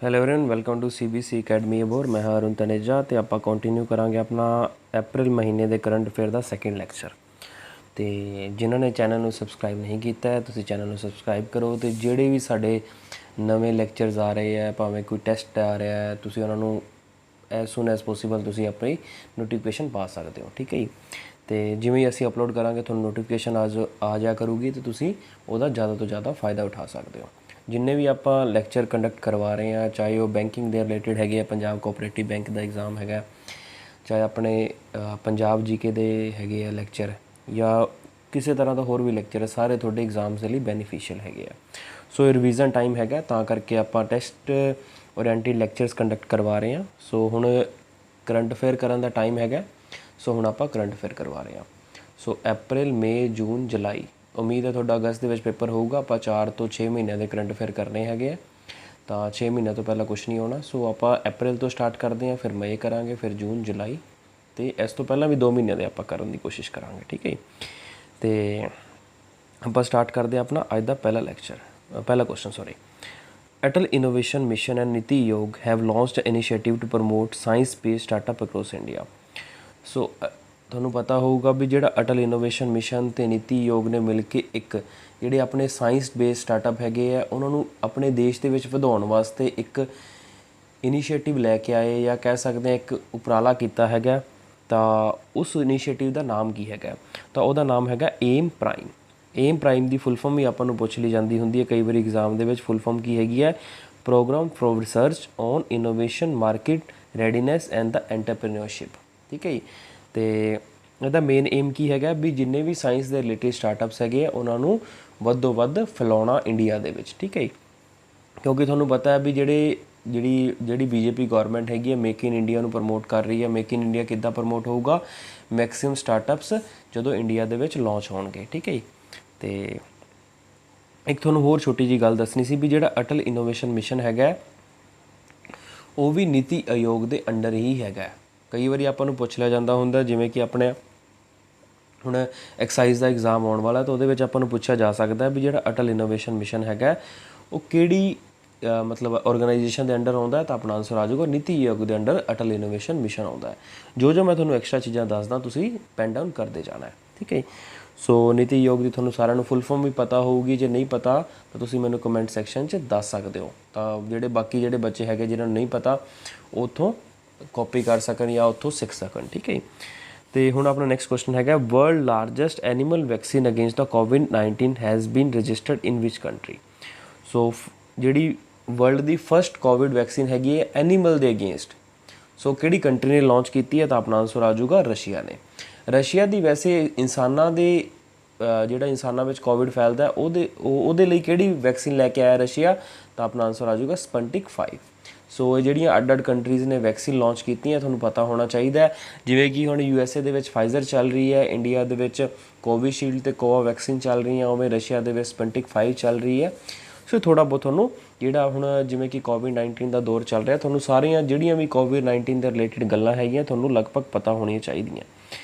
Hello everyone, welcome to CBC academy Abohar. ਮੈਂ ਹਾਂ ਅਰੁਣ ਤਨੇਜਾ ਤੇ ਆਪਾਂ ਕੰਟੀਨਿਊ ਕਰਾਂਗੇ ਆਪਣਾ ਅਪ੍ਰੈਲ ਮਹੀਨੇ ਦੇ ਕਰੰਟ ਅਫੇਅਰ ਦਾ ਸੈਕਿੰਡ ਲੈਕਚਰ। ਤੇ ਜਿਨ੍ਹਾਂ ਨੇ ਚੈਨਲ ਨੂੰ ਸਬਸਕ੍ਰਾਈਬ ਨਹੀਂ ਕੀਤਾ ਹੈ ਤੁਸੀਂ ਚੈਨਲ ਨੂੰ ਸਬਸਕ੍ਰਾਈਬ ਕਰੋ। ਤੇ ਜਿਹੜੇ ਵੀ ਸਾਡੇ ਨਵੇਂ ਲੈਕਚਰਸ ਆ ਰਹੇ ਹੈ, ਭਾਵੇਂ ਕੋਈ ਟੈਸਟ ਆ ਰਿਹਾ ਹੈ, ਤੁਸੀਂ ਉਹਨਾਂ ਨੂੰ ਐਜ਼ ਸੂਨ ਐਜ਼ ਪੋਸੀਬਲ ਤੁਸੀਂ ਆਪਣੀ ਨੋਟੀਫਿਕੇਸ਼ਨ ਪਾ ਸਕਦੇ ਹੋ, ਠੀਕ ਹੈ ਜੀ। ਤੇ ਜਿਵੇਂ ਅਸੀਂ ਅਪਲੋਡ ਕਰਾਂਗੇ ਤੁਹਾਨੂੰ ਨੋਟੀਫਿਕੇਸ਼ਨ ਆ ਜਾਇਆ ਕਰੂਗੀ ਤੇ ਤੁਸੀਂ ਉਹਦਾ ਜ਼ਿਆਦਾ ਤੋਂ ਜ਼ਿਆਦਾ ਫਾਇਦਾ ਉਠਾ ਸਕਦੇ ਹੋ। ਜਿੰਨੇ ਵੀ ਆਪਾਂ ਲੈਕਚਰ ਕੰਡਕਟ ਕਰਵਾ ਰਹੇ ਹਾਂ, ਚਾਹੇ ਉਹ ਬੈਂਕਿੰਗ ਦੇ ਰਿਲੇਟਡ ਹੈਗੇ ਆ, ਪੰਜਾਬ ਕੋਆਪਰੇਟਿਵ ਬੈਂਕ ਦਾ ਐਗਜ਼ਾਮ ਹੈਗਾ, ਚਾਹੇ ਆਪਣੇ ਪੰਜਾਬ ਜੀਕੇ ਦੇ ਹੈਗੇ ਆ ਲੈਕਚਰ, ਜਾਂ ਕਿਸੇ ਤਰ੍ਹਾਂ ਦਾ ਹੋਰ ਵੀ ਲੈਕਚਰ ਹੈ, ਸਾਰੇ ਤੁਹਾਡੇ ਐਗਜ਼ਾਮਸ ਦੇ ਲਈ ਬੈਨੀਫੀਸ਼ੀਅਲ ਹੈਗੇ ਆ। ਸੋ ਇਹ ਰਿਵੀਜ਼ਨ ਟਾਈਮ ਹੈਗਾ, ਤਾਂ ਕਰਕੇ ਆਪਾਂ ਟੈਸਟ ਓਰੀਐਂਟਿਡ ਲੈਕਚਰਸ ਕੰਡਕਟ ਕਰਵਾ ਰਹੇ ਹਾਂ। ਸੋ ਹੁਣ ਕਰੰਟ ਅਫੇਅਰ ਕਰਨ ਦਾ ਟਾਈਮ ਹੈਗਾ, ਸੋ ਹੁਣ ਆਪਾਂ ਕਰੰਟ ਅਫੇਅਰ ਕਰਵਾ ਰਹੇ ਹਾਂ। ਸੋ ਅਪ੍ਰੈਲ, ਮਈ, ਜੂਨ, ਜੁਲਾਈ, ਉਮੀਦ ਹੈ ਤੁਹਾਡਾ ਅਗਸਤ ਦੇ ਵਿੱਚ ਪੇਪਰ ਹੋਊਗਾ। ਆਪਾਂ 4 ਤੋਂ 6 ਮਹੀਨਿਆਂ ਦੇ ਕਰੰਟ ਅਫੇਅਰ ਕਰਨੇ ਹੈਗੇ ਆ, ਤਾਂ 6 ਮਹੀਨਿਆਂ ਤੋਂ ਪਹਿਲਾਂ ਕੁਛ ਨਹੀਂ ਹੋਣਾ। ਸੋ ਆਪਾਂ ਅਪ੍ਰੈਲ ਤੋਂ ਸਟਾਰਟ ਕਰਦੇ ਹਾਂ, ਫਿਰ ਮਈ ਕਰਾਂਗੇ, ਫਿਰ ਜੂਨ, ਜੁਲਾਈ, ਅਤੇ ਇਸ ਤੋਂ ਪਹਿਲਾਂ ਵੀ 2 ਮਹੀਨਿਆਂ ਦੇ ਆਪਾਂ ਕਰਨ ਦੀ ਕੋਸ਼ਿਸ਼ ਕਰਾਂਗੇ, ਠੀਕ ਹੈ ਜੀ। ਅਤੇ ਆਪਾਂ ਸਟਾਰਟ ਕਰਦੇ ਹਾਂ ਆਪਣਾ ਅੱਜ ਦਾ ਪਹਿਲਾ question Atal innovation mission and NITI Aayog have launched initiative to promote science based startup across India. So ਤੁਹਾਨੂੰ ਪਤਾ ਹੋਊਗਾ ਵੀ ਜਿਹੜਾ ਅਟਲ ਇਨੋਵੇਸ਼ਨ ਮਿਸ਼ਨ ਅਤੇ ਨੀਤੀ ਆਯੋਗ ਨੇ ਮਿਲ ਕੇ ਇੱਕ ਜਿਹੜੇ ਆਪਣੇ ਸਾਇੰਸ ਬੇਸਡ ਸਟਾਰਟਅਪ ਹੈਗੇ ਆ ਉਹਨਾਂ ਨੂੰ ਆਪਣੇ ਦੇਸ਼ ਦੇ ਵਿੱਚ ਵਧਾਉਣ ਵਾਸਤੇ ਇੱਕ ਇਨੀਸ਼ੀਏਟਿਵ ਲੈ ਕੇ ਆਏ, ਜਾਂ ਕਹਿ ਸਕਦੇ ਹਾਂ ਇੱਕ ਉਪਰਾਲਾ ਕੀਤਾ ਹੈਗਾ। ਤਾਂ ਉਸ ਇਨੀਸ਼ੀਏਟਿਵ ਦਾ ਨਾਮ ਕੀ ਹੈਗਾ? ਤਾਂ ਉਹਦਾ ਨਾਮ ਹੈਗਾ ਏਮ ਪ੍ਰਾਈਮ। ਏਮ ਪ੍ਰਾਈਮ ਦੀ ਫੁੱਲ ਫॉर्म ਵੀ ਆਪਾਂ ਨੂੰ ਪੁੱਛ ਲਈ ਜਾਂਦੀ ਹੁੰਦੀ ਹੈ ਕਈ ਵਾਰੀ ਐਗਜ਼ਾਮ ਦੇ ਵਿੱਚ। ਫੁੱਲ ਫॉर्म ਕੀ ਹੈਗੀ ਹੈ? Programme for research on innovation, market readiness and the entrepreneurship, ਠੀਕ ਹੈ ਜੀ। ਅਤੇ ਇਹਦਾ ਮੇਨ ਏਮ ਕੀ ਹੈਗਾ ਵੀ ਜਿੰਨੇ ਵੀ ਸਾਇੰਸ ਦੇ ਰਿਲੇਟਿਡ ਸਟਾਰਟਅਪਸ ਹੈਗੇ ਆ ਉਹਨਾਂ ਨੂੰ ਵੱਧੋ ਵੱਧ ਫੈਲਾਉਣਾ ਇੰਡੀਆ ਦੇ ਵਿੱਚ, ਠੀਕ ਹੈ ਜੀ। ਕਿਉਂਕਿ ਤੁਹਾਨੂੰ ਪਤਾ ਹੈ ਵੀ ਜਿਹੜੀ BJP ਗੌਰਮੈਂਟ ਹੈਗੀ ਹੈ ਮੇਕ ਇਨ ਇੰਡੀਆ ਨੂੰ ਪ੍ਰਮੋਟ ਕਰ ਰਹੀ ਹੈ। ਮੇਕ ਇਨ ਇੰਡੀਆ ਕਿੱਦਾਂ ਪ੍ਰਮੋਟ ਹੋਊਗਾ? ਮੈਕਸਿਮਮ ਸਟਾਰਟਅਪਸ ਜਦੋਂ ਇੰਡੀਆ ਦੇ ਵਿੱਚ ਲਾਂਚ ਹੋਣਗੇ, ਠੀਕ ਹੈ ਜੀ। ਅਤੇ ਇੱਕ ਤੁਹਾਨੂੰ ਹੋਰ ਛੋਟੀ ਜਿਹੀ ਗੱਲ ਦੱਸਣੀ ਸੀ ਵੀ ਜਿਹੜਾ ਅਟਲ ਇਨੋਵੇਸ਼ਨ ਮਿਸ਼ਨ ਹੈਗਾ ਉਹ ਵੀ ਨੀਤੀ ਆਯੋਗ ਦੇ ਅੰਡਰ ਹੀ ਹੈਗਾ। ਕਈ ਵਾਰੀ ਆਪਾਂ ਨੂੰ ਪੁੱਛ ਲਿਆ ਜਾਂਦਾ ਹੁੰਦਾ, ਜਿਵੇਂ ਕਿ ਆਪਣੇ ਹੁਣ ਐਕਸਾਈਜ਼ ਦਾ ਐਗਜ਼ਾਮ ਆਉਣ ਵਾਲਾ, ਤਾਂ ਉਹਦੇ ਵਿੱਚ ਆਪਾਂ ਨੂੰ ਪੁੱਛਿਆ ਜਾ ਸਕਦਾ ਵੀ ਜਿਹੜਾ ਅਟਲ ਇਨੋਵੇਸ਼ਨ ਮਿਸ਼ਨ ਹੈਗਾ ਉਹ ਕਿਹੜੀ ਮਤਲਬ ਔਰਗਨਾਈਜੇਸ਼ਨ ਦੇ ਅੰਡਰ ਆਉਂਦਾ। ਤਾਂ ਆਪਣਾ ਆਨਸਰ ਆ ਜਾਊਗਾ ਨੀਤੀ ਆਯੋਗ ਦੇ ਅੰਡਰ ਅਟਲ ਇਨੋਵੇਸ਼ਨ ਮਿਸ਼ਨ ਆਉਂਦਾ ਹੈ। ਜੋ ਮੈਂ ਤੁਹਾਨੂੰ ਐਕਸਟਰਾ ਚੀਜ਼ਾਂ ਦੱਸਦਾ ਤੁਸੀਂ ਪੈਨ ਡਾਊਨ ਕਰਦੇ ਜਾਣਾ ਹੈ, ਠੀਕ ਹੈ। ਸੋ ਨੀਤੀ ਆਯੋਗ ਦੀ ਤੁਹਾਨੂੰ ਸਾਰਿਆਂ ਨੂੰ ਫੁੱਲ ਫॉर्म ਵੀ ਪਤਾ ਹੋਊਗੀ। ਜੇ ਨਹੀਂ ਪਤਾ ਤਾਂ ਤੁਸੀਂ ਮੈਨੂੰ ਕਮੈਂਟ ਸੈਕਸ਼ਨ 'ਚ ਦੱਸ ਸਕਦੇ ਹੋ। ਤਾਂ ਜਿਹੜੇ ਬੱਚੇ ਹੈਗੇ ਜਿਨ੍ਹਾਂ ਨੂੰ ਨਹੀਂ ਪਤਾ ਉਹ ਉੱਥੋਂ ਕਾਪੀ ਕਰ ਸਕਣ ਜਾਂ ਉੱਥੋਂ ਸਿੱਖ ਸਕਣ, ਠੀਕ ਹੈ। ਅਤੇ ਹੁਣ ਆਪਣਾ ਨੈਕਸਟ ਕੁਐਸਚਨ ਹੈਗਾ world largest animal vaccine against the COVID-19 has been registered in which country. So ਜਿਹੜੀ ਵਰਲਡ ਦੀ ਫਸਟ ਕੋਵਿਡ ਵੈਕਸੀਨ ਹੈਗੀ ਹੈ ਐਨੀਮਲ ਦੇ ਅਗੇਂਸਟ, ਸੋ ਕਿਹੜੀ ਕੰਟਰੀ ਨੇ ਲਾਂਚ ਕੀਤੀ ਹੈ? ਤਾਂ ਆਪਣਾ ਆਨਸਰ ਆ ਜਾਊਗਾ ਰਸ਼ੀਆ ਨੇ। ਰਸ਼ੀਆ ਦੀ ਵੈਸੇ ਇਨਸਾਨਾਂ ਵਿੱਚ ਕੋਵਿਡ ਫੈਲਦਾ ਉਹਦੇ ਲਈ ਕਿਹੜੀ ਵੈਕਸੀਨ ਲੈ ਕੇ ਆਇਆ ਰਸ਼ੀਆ? ਤਾਂ ਆਪਣਾ ਆਨਸਰ ਆ ਜਾਊਗਾ ਸਪੁਟਨਿਕ 5। ਸੋ ਇਹ ਜਿਹੜੀਆਂ ਅੱਡ ਕੰਟਰੀਜ਼ ਨੇ ਵੈਕਸੀਨ ਲਾਂਚ ਕੀਤੀਆਂ ਤੁਹਾਨੂੰ ਪਤਾ ਹੋਣਾ ਚਾਹੀਦਾ। ਜਿਵੇਂ ਕਿ ਹੁਣ USA ਦੇ ਵਿੱਚ ਫਾਈਜ਼ਰ ਚੱਲ ਰਹੀ ਹੈ, ਇੰਡੀਆ ਦੇ ਵਿੱਚ ਕੋਵਿਸ਼ੀਲਡ ਅਤੇ ਕੋਵਾਵੈਕਸੀਨ ਚੱਲ ਰਹੀਆਂ, ਉਵੇਂ ਰਸ਼ੀਆ ਦੇ ਵਿੱਚ ਸਪੁਟਨਿਕ 5 ਚੱਲ ਰਹੀ ਹੈ। ਸੋ ਥੋੜ੍ਹਾ ਬਹੁਤ ਤੁਹਾਨੂੰ ਜਿਹੜਾ ਹੁਣ ਜਿਵੇਂ ਕਿ COVID-19 ਦਾ ਦੌਰ ਚੱਲ ਰਿਹਾ, ਤੁਹਾਨੂੰ ਸਾਰੀਆਂ ਜਿਹੜੀਆਂ ਵੀ COVID-19 ਦੇ ਰਿਲੇਟਿਡ ਗੱਲਾਂ ਹੈਗੀਆਂ ਤੁਹਾਨੂੰ ਲਗਭਗ ਪਤਾ ਹੋਣੀਆਂ ਚਾਹੀਦੀਆਂ।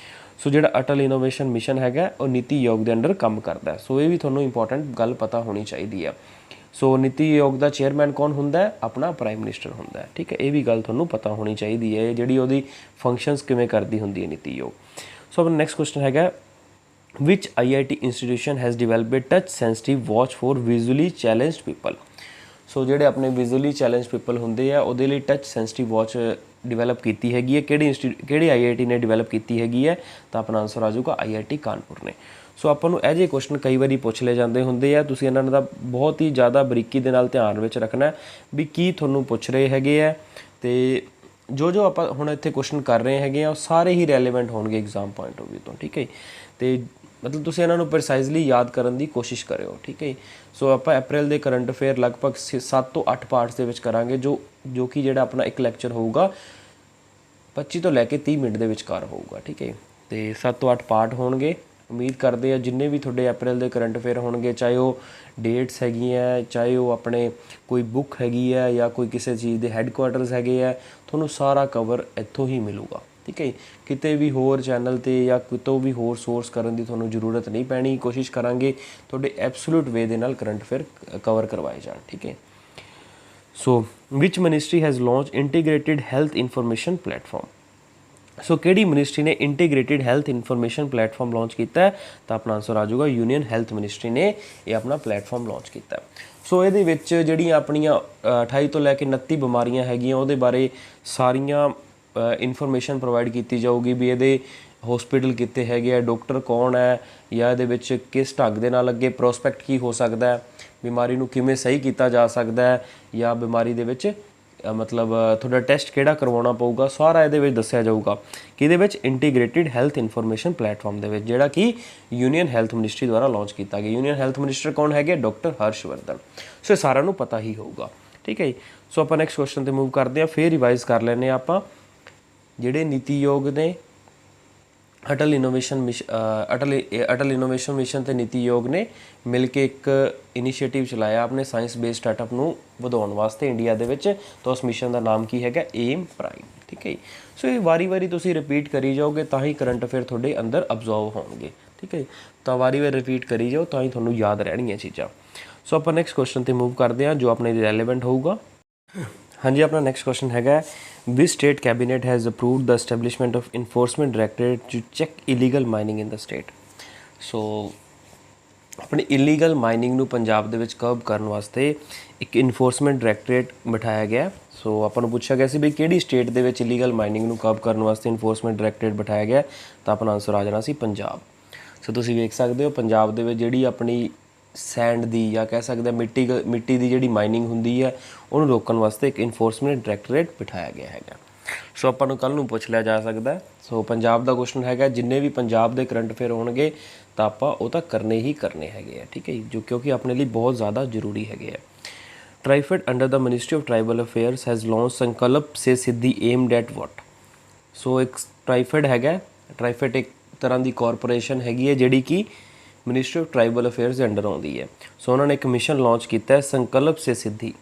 ਸੋ ਜਿਹੜਾ ਅਟਲ ਇਨੋਵੇਸ਼ਨ ਮਿਸ਼ਨ ਹੈਗਾ ਉਹ ਨੀਤੀ ਆਯੋਗ ਦੇ ਅੰਡਰ ਕੰਮ ਕਰਦਾ। ਸੋ ਇਹ ਵੀ ਤੁਹਾਨੂੰ ਇੰਪੋਰਟੈਂਟ ਗੱਲ ਪਤਾ ਹੋਣੀ ਚਾਹੀਦੀ ਆ। ਸੋ ਨੀਤੀ ਆਯੋਗ ਦਾ ਚੇਅਰਮੈਨ ਕੌਣ ਹੁੰਦਾ ਹੈ? ਆਪਣਾ ਪ੍ਰਾਈਮ ਮਿਨਿਸਟਰ ਹੁੰਦਾ ਹੈ, ਠੀਕ ਹੈ। ਇਹ ਵੀ ਗੱਲ ਤੁਹਾਨੂੰ ਪਤਾ ਹੋਣੀ ਚਾਹੀਦੀ ਹੈ ਜਿਹੜੀ ਉਹਦੀ ਫੰਕਸ਼ਨਸ ਕਿਵੇਂ ਕਰਦੀ ਹੁੰਦੀ ਹੈ ਨੀਤੀ ਆਯੋਗ। ਸੋ ਆਪਣਾ ਨੈਕਸਟ ਕੁਐਸਚਨ ਹੈਗਾ which IIT institution has developed touch sensitive watch for visually challenged people. So ਜਿਹੜੇ ਆਪਣੇ ਵਿਜ਼ੂਅਲੀ ਚੈਲੰਜ ਪੀਪਲ ਹੁੰਦੇ ਆ ਉਹਦੇ ਲਈ ਟੱਚ ਸੈਂਸਿਟਿਵ ਵਾਚ ਡਿਵੈਲਪ ਕੀਤੀ ਹੈਗੀ ਹੈ। ਕਿਹੜੀ IIT ਨੇ ਡਿਵੈਲਪ ਕੀਤੀ ਹੈਗੀ ਹੈ? ਤਾਂ ਆਪਣਾ ਆਨਸਰ ਆ ਜਾਊਗਾ IIT ਕਾਨਪੁਰ ਨੇ। ਸੋ ਆਪਾਂ ਨੂੰ ਇਹ ਜਿਹੇ ਕੁਐਸਚਨ ਕਈ ਵਾਰੀ ਪੁੱਛ ਲਏ ਜਾਂਦੇ ਹੁੰਦੇ ਆ, ਤੁਸੀਂ ਇਹਨਾਂ ਦਾ ਬਹੁਤ ਹੀ ਜ਼ਿਆਦਾ ਬਰੀਕੀ ਦੇ ਨਾਲ ਧਿਆਨ ਵਿੱਚ ਰੱਖਣਾ ਵੀ ਕੀ ਤੁਹਾਨੂੰ ਪੁੱਛ ਰਹੇ ਹੈਗੇ ਆ। ਅਤੇ ਜੋ ਆਪਾਂ ਹੁਣ ਇੱਥੇ ਕੁਐਸਚਨ ਕਰ ਰਹੇ ਹੈਗੇ ਆ ਉਹ ਸਾਰੇ ਹੀ ਰੈਲੇਵੈਂਟ ਹੋਣਗੇ ਐਗਜ਼ਾਮ ਪੁਆਇੰਟ ਆਫ ਵਿਊ ਤੋਂ, ਠੀਕ ਹੈ। ਅਤੇ ਮਤਲਬ ਤੁਸੀਂ ਇਹਨਾਂ ਨੂੰ ਪ੍ਰੀਸਾਈਜ਼ਲੀ ਯਾਦ ਕਰਨ ਦੀ ਕੋਸ਼ਿਸ਼ ਕਰਿਓ, ਠੀਕ ਹੈ। ਸੋ ਆਪਾਂ ਅਪ੍ਰੈਲ ਦੇ ਕਰੰਟ ਅਫੇਅਰ ਲਗਭਗ 7 ਤੋਂ 8 ਪਾਰਟਸ ਦੇ ਵਿੱਚ ਕਰਾਂਗੇ, ਜੋ ਕਿ ਜਿਹੜਾ ਆਪਣਾ ਇੱਕ ਲੈਕਚਰ ਹੋਊਗਾ 25 ਤੋਂ ਲੈ ਕੇ 30 ਮਿੰਟ ਦੇ ਵਿਚਕਾਰ ਹੋਊਗਾ, ਠੀਕ ਹੈ। ਅਤੇ 7 ਤੋਂ 8 ਪਾਰਟ ਹੋਣਗੇ। ਉਮੀਦ ਕਰਦੇ ਆ ਜਿੰਨੇ ਵੀ ਤੁਹਾਡੇ ਅਪ੍ਰੈਲ ਦੇ ਕਰੰਟ ਅਫੇਅਰ ਹੋਣਗੇ, ਚਾਹੇ ਉਹ ਡੇਟਸ ਹੈਗੀਆਂ, ਚਾਹੇ ਉਹ ਆਪਣੇ ਕੋਈ ਬੁੱਕ ਹੈਗੀ ਹੈ, ਜਾਂ ਕੋਈ ਕਿਸੇ ਚੀਜ਼ ਦੇ ਹੈੱਡਕੁਆਟਰਸ ਹੈਗੇ ਆ, ਤੁਹਾਨੂੰ ਸਾਰਾ ਕਵਰ ਇੱਥੋਂ ਹੀ ਮਿਲੂਗਾ, ਠੀਕ ਹੈ। ਕਿਤੇ ਵੀ ਹੋਰ ਚੈਨਲ 'ਤੇ ਜਾਂ ਕਿਤੋਂ ਵੀ ਹੋਰ ਸੋਰਸ ਕਰਨ ਦੀ ਤੁਹਾਨੂੰ ਜ਼ਰੂਰਤ ਨਹੀਂ ਪੈਣੀ। ਕੋਸ਼ਿਸ਼ ਕਰਾਂਗੇ ਤੁਹਾਡੇ ਐਬਸੋਲੂਟ ਵੇ ਦੇ ਨਾਲ ਕਰੰਟ ਅਫੇਅਰ ਕਵਰ ਕਰਵਾਏ ਜਾਣ, ਠੀਕ ਹੈ। So which ministry has launch integrated health information platform. So ਕਿਹੜੀ ਮਿਨਿਸਟਰੀ ਨੇ integrated health information platform launch ਕੀਤਾ ਹੈ? ਤਾਂ ਆਪਣਾ ਆਂਸਰ ਆ ਜਾਊਗਾ ਯੂਨੀਅਨ ਹੈਲਥ ਮਿਨਿਸਟਰੀ ਨੇ ਇਹ ਆਪਣਾ ਪਲੇਟਫਾਰਮ ਲਾਂਚ ਕੀਤਾ। ਸੋ ਇਹਦੇ ਵਿੱਚ ਜਿਹੜੀਆਂ ਆਪਣੀਆਂ 28 ਤੋਂ ਲੈ ਕੇ 29 ਬਿਮਾਰੀਆਂ ਹੈਗੀਆਂ ਉਹਦੇ ਬਾਰੇ ਸਾਰੀਆਂ ਇਨਫੋਰਮੇਸ਼ਨ ਪ੍ਰੋਵਾਈਡ ਕੀਤੀ ਜਾਊਗੀ ਵੀ ਇਹਦੇ ਹੌਸਪੀਟਲ ਕਿੱਥੇ ਹੈਗੇ ਆ, ਡਾਕਟਰ ਕੌਣ ਹੈ, ਜਾਂ ਇਹਦੇ ਵਿੱਚ ਕਿਸ ਢੰਗ ਦੇ ਨਾਲ ਅੱਗੇ ਪ੍ਰੋਸਪੈਕਟ ਕੀ ਹੋ ਸਕਦਾ ਹੈ, ਬਿਮਾਰੀ ਨੂੰ ਕਿਵੇਂ ਸਹੀ ਕੀਤਾ ਜਾ ਸਕਦਾ ਹੈ, ਜਾਂ ਬਿਮਾਰੀ ਦੇ ਵਿੱਚ ਮਤਲਬ ਤੁਹਾਡਾ ਟੈਸਟ ਕਿਹੜਾ ਕਰਵਾਉਣਾ ਪਊਗਾ, ਸਾਰਾ ਇਹਦੇ ਵਿੱਚ ਦੱਸਿਆ ਜਾਊਗਾ ਕਿ ਇਹਦੇ ਵਿੱਚ ਇੰਟੀਗ੍ਰੇਟਿਡ ਹੈਲਥ ਇਨਫੋਰਮੇਸ਼ਨ ਪਲੇਟਫਾਰਮ ਦੇ ਵਿੱਚ, ਜਿਹੜਾ ਕਿ ਯੂਨੀਅਨ ਹੈਲਥ ਮਿਨਿਸਟਰੀ ਦੁਆਰਾ ਲਾਂਚ ਕੀਤਾ ਗਿਆ। ਯੂਨੀਅਨ ਹੈਲਥ ਮਿਨਿਸਟਰ ਕੌਣ ਹੈਗੇ? ਡਾਕਟਰ ਹਰਸ਼ਵਰਧਨ। ਸੋ ਇਹ ਸਾਰਿਆਂ ਨੂੰ ਪਤਾ ਹੀ ਹੋਊਗਾ, ਠੀਕ ਹੈ ਜੀ। ਸੋ ਆਪਾਂ ਨੈਕਸਟ ਕੁਐਸਚਨ 'ਤੇ ਮੂਵ ਕਰਦੇ ਹਾਂ, ਫਿਰ ਰਿਵਾਈਜ਼ ਕਰ ਲੈਂਦੇ ਹਾਂ ਆਪਾਂ ਜਿਹੜੇ ਨੀਤੀ ਆਯੋਗ ਨੇ ਅਟਲ ਇਨੋਵੇਸ਼ਨ ਮਿਸ਼ਨ ਤੇ ਨੀਤੀ ਆਯੋਗ ਨੇ ਮਿਲ ਕੇ ਇੱਕ ਇਨੀਸ਼ੀਏਟਿਵ ਚਲਾਇਆ ਆਪਣੇ ਸਾਇੰਸ ਬੇਸਡ ਸਟਾਰਟਅਪ ਨੂੰ ਵਧਾਉਣ ਵਾਸਤੇ ਇੰਡੀਆ ਦੇ ਵਿੱਚ। ਤਾਂ ਉਸ ਮਿਸ਼ਨ ਦਾ ਨਾਮ ਕੀ ਹੈਗਾ? ਏਮ ਪ੍ਰਾਈਮ, ਠੀਕ ਹੈ ਜੀ। ਸੋ ਇਹ ਵਾਰੀ ਤੁਸੀਂ ਰਿਪੀਟ ਕਰੀ ਜਾਓਗੇ ਤਾਂ ਹੀ ਕਰੰਟ ਅਫੇਅਰ ਤੁਹਾਡੇ ਅੰਦਰ ਅਬਜ਼ਰਵ ਹੋਣਗੇ, ਠੀਕ ਹੈ ਜੀ। ਤਾਂ ਵਾਰੀ ਰਿਪੀਟ ਕਰੀ ਜਾਓ ਤਾਂ ਹੀ ਤੁਹਾਨੂੰ ਯਾਦ ਰਹਿਣਗੀਆਂ ਚੀਜ਼ਾਂ। ਸੋ ਆਪਾਂ ਨੈਕਸਟ ਕੁਐਸਚਨ 'ਤੇ ਮੂਵ ਕਰਦੇ ਹਾਂ ਜੋ ਆਪਣੇ ਲਈ ਰੈਲੇਵੈਂਟ ਹੋਊਗਾ। ਹਾਂਜੀ, ਆਪਣਾ ਨੈਕਸਟ ਕੁਐਸਚਨ ਹੈਗਾ which state cabinet has approved the establishment of enforcement directorate to check illegal mining in the state. So ਆਪਣੀ ਇਲੀਗਲ ਮਾਈਨਿੰਗ ਨੂੰ ਪੰਜਾਬ ਦੇ ਵਿੱਚ ਕਰਬ ਕਰਨ ਵਾਸਤੇ ਇੱਕ ਇਨਫੋਰਸਮੈਂਟ ਡਾਇਰੈਕਟੋਰੇਟ ਬਿਠਾਇਆ ਗਿਆ। ਸੋ ਆਪਾਂ ਨੂੰ ਪੁੱਛਿਆ ਗਿਆ ਸੀ ਵੀ ਕਿਹੜੀ ਸਟੇਟ ਦੇ ਵਿੱਚ ਇਲੀਗਲ ਮਾਈਨਿੰਗ ਨੂੰ ਕਰਬ ਕਰਨ ਵਾਸਤੇ ਇਨਫੋਰਸਮੈਂਟ ਡਾਇਰੈਕਟੋਰੇਟ ਬਿਠਾਇਆ ਗਿਆ? ਤਾਂ ਆਪਣਾ ਆਨਸਰ ਆ ਜਾਣਾ ਸੀ ਪੰਜਾਬ। ਸੋ ਤੁਸੀਂ ਵੇਖ ਸਕਦੇ ਹੋ ਪੰਜਾਬ ਦੇ ਵਿੱਚ ਜਿਹੜੀ ਆਪਣੀ ਸੈਂਡ ਦੀ ਜਾਂ ਕਹਿ ਸਕਦੇ ਮਿੱਟੀ ਦੀ ਜਿਹੜੀ ਮਾਈਨਿੰਗ ਹੁੰਦੀ ਹੈ ਉਹਨੂੰ ਰੋਕਣ ਵਾਸਤੇ ਇੱਕ ਇਨਫੋਰਸਮੈਂਟ ਡਾਇਰੈਕਟੋਰੇਟ ਬਿਠਾਇਆ ਗਿਆ ਹੈਗਾ। ਸੋ ਆਪਾਂ ਨੂੰ ਕੱਲ੍ਹ ਨੂੰ ਪੁੱਛ ਲਿਆ ਜਾ ਸਕਦਾ। ਸੋ ਪੰਜਾਬ ਦਾ ਕੁਐਸਚਨ ਹੈਗਾ, ਜਿੰਨੇ ਵੀ ਪੰਜਾਬ ਦੇ ਕਰੰਟ ਅਫੇਅਰ ਹੋਣਗੇ ਤਾਂ ਆਪਾਂ ਉਹ ਤਾਂ ਕਰਨੇ ਹੀ ਕਰਨੇ ਹੈਗੇ ਆ, ਠੀਕ ਹੈ ਜੀ, ਜੋ ਕਿਉਂਕਿ ਆਪਣੇ ਲਈ ਬਹੁਤ ਜ਼ਿਆਦਾ ਜ਼ਰੂਰੀ ਹੈਗੇ ਆ। TRIFED under the ministry of tribal affairs has launch Sankalp se ਸਿੱਧੀ ਏਮਡ ਐਟ ਵਾਟ। ਸੋ ਇੱਕ ਟ੍ਰਾਈਫੈਡ ਹੈਗਾ, ਟ੍ਰਾਈਫੈਡ ਇੱਕ ਤਰ੍ਹਾਂ ਦੀ ਕਾਰਪੋਰੇਸ਼ਨ ਹੈਗੀ ਹੈ ਜਿਹੜੀ ਕਿ ਮਿਨਿਸਟਰੀ ਆਫ ਟਰਾਈਬਲ ਅਫੇਅਰਸ ਦੇ ਅੰਡਰ ਆਉਂਦੀ ਹੈ। ਸੋ ਉਹਨਾਂ ਨੇ ਇੱਕ ਮਿਸ਼ਨ ਲਾਂਚ ਕੀਤਾ ਹੈ ਸੰਕਲਪ ਸੇ ਸਿੱਧੀ।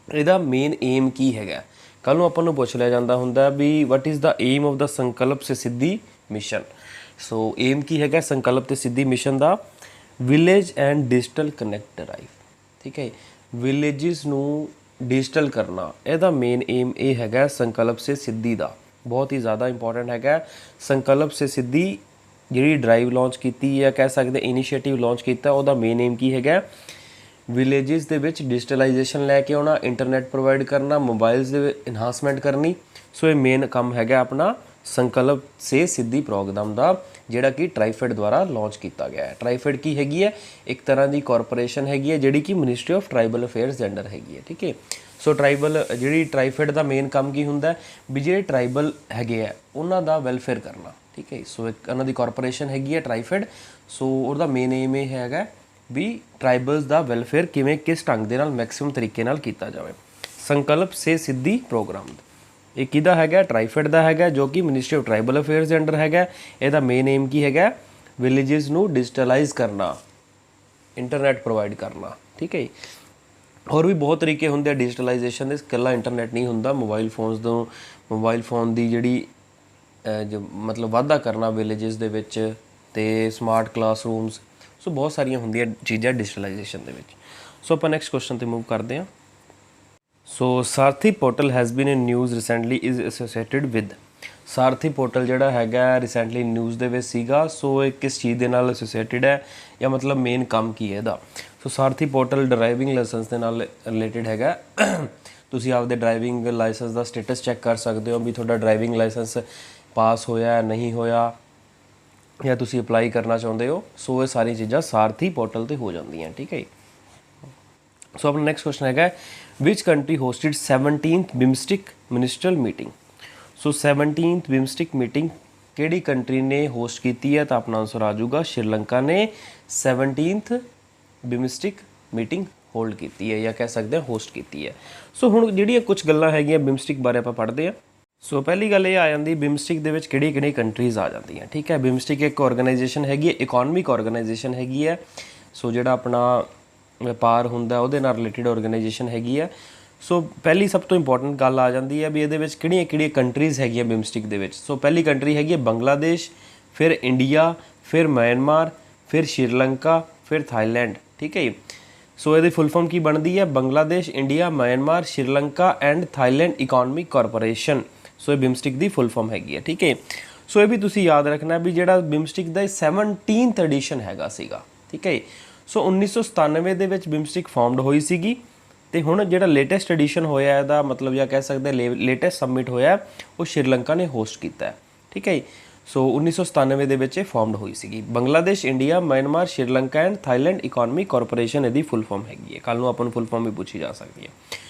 ਇਹਦਾ ਮੇਨ ਏਮ ਕੀ ਹੈਗਾ? ਕੱਲ੍ਹ ਨੂੰ ਆਪਾਂ ਨੂੰ ਪੁੱਛ ਲਿਆ ਜਾਂਦਾ ਹੁੰਦਾ ਵੀ what is the aim of the Sankalp se ਸਿੱਧੀ ਮਿਸ਼ਨ। ਸੋ ਏਮ ਕੀ ਹੈਗਾ ਸੰਕਲਪ ਤੇ ਸਿੱਧੀ mission the? Village and digital connect drive, ਠੀਕ ਹੈ। ਵਿਲੇਜਿਸ ਨੂੰ ਡਿਜੀਟਲ ਕਰਨਾ, ਇਹਦਾ ਮੇਨ ਏਮ ਇਹ ਹੈਗਾ ਸੰਕਲਪ ਸੇ ਸਿੱਧੀ ਦਾ। ਬਹੁਤ ਹੀ ਜ਼ਿਆਦਾ ਇੰਪੋਰਟੈਂਟ ਹੈਗਾ। ਸੰਕਲਪ ਸੇ ਸਿੱਧੀ ਜਿਹੜੀ ਡਰਾਈਵ ਲਾਂਚ ਕੀਤੀ ਹੈ, ਕਹਿ ਸਕਦੇ ਇਨੀਸ਼ੀਏਟਿਵ ਲਾਂਚ ਕੀਤਾ, ਉਹਦਾ ਮੇਨ ਏਮ ਕੀ ਹੈਗਾ? ਵਿਲੇਜਿਸ ਦੇ ਵਿੱਚ ਡਿਜੀਟਲਾਈਜੇਸ਼ਨ ਲੈ ਕੇ ਆਉਣਾ, ਇੰਟਰਨੈਟ ਪ੍ਰੋਵਾਈਡ ਕਰਨਾ, ਮੋਬਾਈਲਸ ਦੇ ਇਨਹਾਂਸਮੈਂਟ ਕਰਨੀ। ਸੋ ਇਹ ਮੇਨ ਕੰਮ ਹੈਗਾ ਆਪਣਾ ਸੰਕਲਪ ਸੇ ਸਿੱਧੀ ਪ੍ਰੋਗਰਾਮ ਦਾ, ਜਿਹੜਾ ਕਿ ਟ੍ਰਾਈਫੈਡ ਦੁਆਰਾ ਲਾਂਚ ਕੀਤਾ ਗਿਆ ਹੈ। ਟ੍ਰਾਈਫੈਡ ਕੀ ਹੈਗੀ ਹੈ? ਇੱਕ ਤਰ੍ਹਾਂ ਦੀ ਕਾਰਪੋਰੇਸ਼ਨ ਹੈਗੀ ਹੈ ਜਿਹੜੀ ਕਿ ਮਿਨਿਸਟਰੀ ਆਫ ਟਰਾਈਬਲ ਅਫੇਅਰਸ ਦੇ ਅੰਡਰ ਹੈਗੀ ਹੈ, ਠੀਕ ਹੈ। ਸੋ ਜਿਹੜੀ ਟ੍ਰਾਈਫੈਡ ਦਾ ਮੇਨ ਕੰਮ ਕੀ ਹੁੰਦਾ ਵੀ ਜਿਹੜੇ ਟਰਾਈਬਲ ਹੈਗੇ ਆ ਉਹਨਾਂ ਦਾ ਵੈਲਫੇਅਰ ਕਰਨਾ, ਠੀਕ ਹੈ। ਸੋ ਇੱਕ ਉਹਨਾਂ ਦੀ ਕਾਰਪੋਰੇਸ਼ਨ ਹੈਗੀ ਹੈ ਟ੍ਰਾਈਫੈਡ। ਸੋ ਉਹਦਾ ਮੇਨ ਏਮ ਇਹ ਹੈਗਾ ਵੀ ਟਰਾਈਬਲਸ ਦਾ ਵੈਲਫੇਅਰ ਕਿਵੇਂ ਕਿਸ ਢੰਗ ਦੇ ਨਾਲ ਮੈਕਸਿਮਮ ਤਰੀਕੇ ਨਾਲ ਕੀਤਾ ਜਾਵੇ। ਸੰਕਲਪ ਸੇ ਸਿੱਧੀ ਪ੍ਰੋਗਰਾਮ ਇਹ ਕਿਹਦਾ ਹੈਗਾ? ਟ੍ਰਾਈਫੈਡ ਦਾ ਹੈਗਾ, ਜੋ ਕਿ ਮਿਨਿਸਟਰੀ ਆਫ ਟਰਾਈਬਲ ਅਫੇਅਰਸ ਦੇ ਅੰਡਰ ਹੈਗਾ। ਇਹਦਾ ਮੇਨ ਏਮ ਕੀ ਹੈਗਾ? ਵਿਲੇਜਿਸ ਨੂੰ ਡਿਜੀਟਲਾਈਜ਼ ਕਰਨਾ, ਇੰਟਰਨੈਟ ਪ੍ਰੋਵਾਈਡ ਕਰਨਾ, ਠੀਕ ਹੈ। ਹੋਰ ਵੀ ਬਹੁਤ ਤਰੀਕੇ ਹੁੰਦੇ ਆ ਡਿਜੀਟਲਾਈਜੇਸ਼ਨ ਦੇ, ਇਕੱਲਾ ਇੰਟਰਨੈਟ ਨਹੀਂ ਹੁੰਦਾ। ਮੋਬਾਈਲ ਫੋਨ ਦੀ ਜਿਹੜੀ ਮਤਲਬ ਵਾਧਾ ਕਰਨਾ ਵਿਲੇਜਿਸ ਦੇ ਵਿੱਚ, ਅਤੇ ਸਮਾਰਟ ਕਲਾਸਰੂਮਸ। ਸੋ ਬਹੁਤ ਸਾਰੀਆਂ ਹੁੰਦੀਆਂ ਚੀਜ਼ਾਂ ਡਿਜੀਟਲਾਈਜੇਸ਼ਨ ਦੇ ਵਿੱਚ। ਸੋ ਆਪਾਂ ਨੈਕਸਟ ਕੁਐਸਚਨ 'ਤੇ ਮੂਵ ਕਰਦੇ ਹਾਂ। So Sarathi portal has been in news recently is associated with. Sarathi portal ਜਿਹੜਾ ਹੈਗਾ ਰੀਸੈਂਟਲੀ ਨਿਊਜ਼ ਦੇ ਵਿੱਚ ਸੀਗਾ। ਸੋ ਇਹ ਕਿਸ ਚੀਜ਼ ਦੇ ਨਾਲ ਐਸੋਸੀਏਟਿਡ ਹੈ, ਜਾਂ ਮਤਲਬ ਮੇਨ ਕੰਮ ਕੀ ਹੈ ਇਹਦਾ? ਸੋ ਸਾਰਥੀ ਪੋਰਟਲ ਡਰਾਈਵਿੰਗ ਲਾਇਸੈਂਸ ਦੇ ਨਾਲ ਰਿਲੇਟਿਡ ਹੈਗਾ। ਤੁਸੀਂ ਆਪਦੇ ਡਰਾਈਵਿੰਗ ਲਾਇਸੈਂਸ ਦਾ ਸਟੇਟਸ ਚੈੱਕ ਕਰ ਸਕਦੇ ਹੋ ਵੀ ਤੁਹਾਡਾ ਡਰਾਈਵਿੰਗ ਲਾਇਸੈਂਸ ਪਾਸ ਹੋਇਆ ਨਹੀਂ ਹੋਇਆ, ਜਾਂ ਤੁਸੀਂ ਅਪਲਾਈ ਕਰਨਾ ਚਾਹੁੰਦੇ ਹੋ। ਸੋ ਇਹ ਸਾਰੀਆਂ ਚੀਜ਼ਾਂ ਸਾਰਥੀ ਪੋਰਟਲ 'ਤੇ ਹੋ ਜਾਂਦੀਆਂ, ਠੀਕ ਹੈ। ਸੋ ਆਪਣਾ ਨੈਕਸਟ ਕੁਐਸਚਨ ਹੈਗਾ ਵਿਚ ਕੰਟਰੀ ਹੋਸਟਿਡ 17th ਬਿਮਸਟਿਕ ਮਿਨਿਸਟਰਲ ਮੀਟਿੰਗ। ਸੋ 17th ਬਿਮਸਟਿਕ ਮੀਟਿੰਗ ਕਿਹੜੀ ਕੰਟਰੀ ਨੇ ਹੋਸਟ ਕੀਤੀ ਹੈ? ਤਾਂ ਆਪਣਾ ਆਨਸਰ ਆ ਜਾਊਗਾ ਸ਼੍ਰੀਲੰਕਾ ਨੇ 17th ਬਿਮਸਟਿਕ ਮੀਟਿੰਗ ਹੋਲਡ ਕੀਤੀ ਹੈ, ਜਾਂ ਕਹਿ ਸਕਦੇ ਹਾਂ ਹੋਸਟ ਕੀਤੀ ਹੈ। ਸੋ ਹੁਣ ਜਿਹੜੀਆਂ ਕੁਝ ਗੱਲਾਂ ਹੈਗੀਆਂ ਬਿਮਸਟਿਕ ਬਾਰੇ ਆਪਾਂ ਪੜ੍ਹਦੇ ਹਾਂ। ਸੋ ਪਹਿਲੀ ਗੱਲ ਇਹ ਆ ਜਾਂਦੀ ਬਿਮਸਟਿਕ ਦੇ ਵਿੱਚ ਕਿਹੜੀ ਕੰਟਰੀਜ਼ ਆ ਜਾਂਦੀਆਂ, ਠੀਕ ਹੈ। ਬਿਮਸਟਿਕ ਇੱਕ ਆਰਗੇਨਾਈਜੇਸ਼ਨ ਹੈਗੀ ਹੈ, ਇਕੋਨਮਿਕ ਆਰਗੇਨਾਈਜੇਸ਼ਨ ਹੈਗੀ ਹੈ। ਸੋ ਜਿਹੜਾ ਆਪਣਾ ਵਪਾਰ ਹੁੰਦਾ ਉਹਦੇ ਨਾਲ ਰਿਲੇਟਿਡ ਆਰਗੇਨਾਈਜੇਸ਼ਨ ਹੈਗੀ ਹੈ। ਸੋ ਪਹਿਲੀ ਸਭ ਤੋਂ ਇੰਪੋਰਟੈਂਟ ਗੱਲ ਆ ਜਾਂਦੀ ਹੈ ਵੀ ਇਹਦੇ ਵਿੱਚ ਕਿਹੜੀਆਂ ਕੰਟਰੀਜ਼ ਹੈਗੀਆਂ ਬਿਮਸਟਿਕ ਦੇ ਵਿੱਚ। ਸੋ ਪਹਿਲੀ ਕੰਟਰੀ ਹੈਗੀ ਹੈ ਬੰਗਲਾਦੇਸ਼, ਫਿਰ ਇੰਡੀਆ, ਫਿਰ ਮਿਆਂਮਾਰ, ਫਿਰ ਸ਼੍ਰੀਲੰਕਾ, ਫਿਰ ਥਾਈਲੈਂਡ, ਠੀਕ ਹੈ ਜੀ। ਸੋ ਇਹਦੀ ਫੁੱਲ ਫਾਰਮ ਕੀ ਬਣਦੀ ਹੈ? Bangladesh, India, Myanmar, Sri Lanka and Thailand economic corporation. So ਇਹ ਬਿਮਸਟਿਕ ਦੀ ਫੁੱਲ ਫਾਰਮ ਹੈਗੀ ਹੈ, ਠੀਕ ਹੈ। ਸੋ ਇਹ ਵੀ ਤੁਸੀਂ ਯਾਦ ਰੱਖਣਾ ਵੀ ਜਿਹੜਾ ਬਿਮਸਟਿਕ ਦਾ 17th ਐਡੀਸ਼ਨ ਹੈਗਾ ਸੀਗਾ, ਠੀਕ ਹੈ। ਸੋ 1997 ਦੇ ਵਿੱਚ ਬਿਮਸਟਿਕ ਫਾਰਮਡ ਹੋਈ ਸੀਗੀ, ਤੇ ਹੁਣ ਜਿਹੜਾ ਲੇਟੈਸਟ ਐਡੀਸ਼ਨ ਹੋਇਆ ਇਹਦਾ ਮਤਲਬ ਜਾਂ ਕਹਿ ਸਕਦੇ ਲੇਟੈਸਟ ਸਬਮਿਟ ਹੋਇਆ ਉਹ ਸ਼੍ਰੀਲੰਕਾ ਨੇ ਹੋਸਟ ਕੀਤਾ ਹੈ, ਠੀਕ ਹੈ। ਸੋ 1997 ਦੇ ਵਿੱਚ ਇਹ ਫਾਰਮਡ ਹੋਈ ਸੀਗੀ। Bangladesh, India, Myanmar, Sri Lanka and Thailand economic corporation ਇਹਦੀ ਫੁੱਲ ਫਾਰਮ ਹੈਗੀ ਹੈ। ਕੱਲ੍ਹ ਨੂੰ ਆਪਾਂ ਨੂੰ ਫੁੱਲ ਫਾਰਮ ਵੀ ਪੁੱਛੀ ਜਾ ਸਕਦੀ ਹੈ।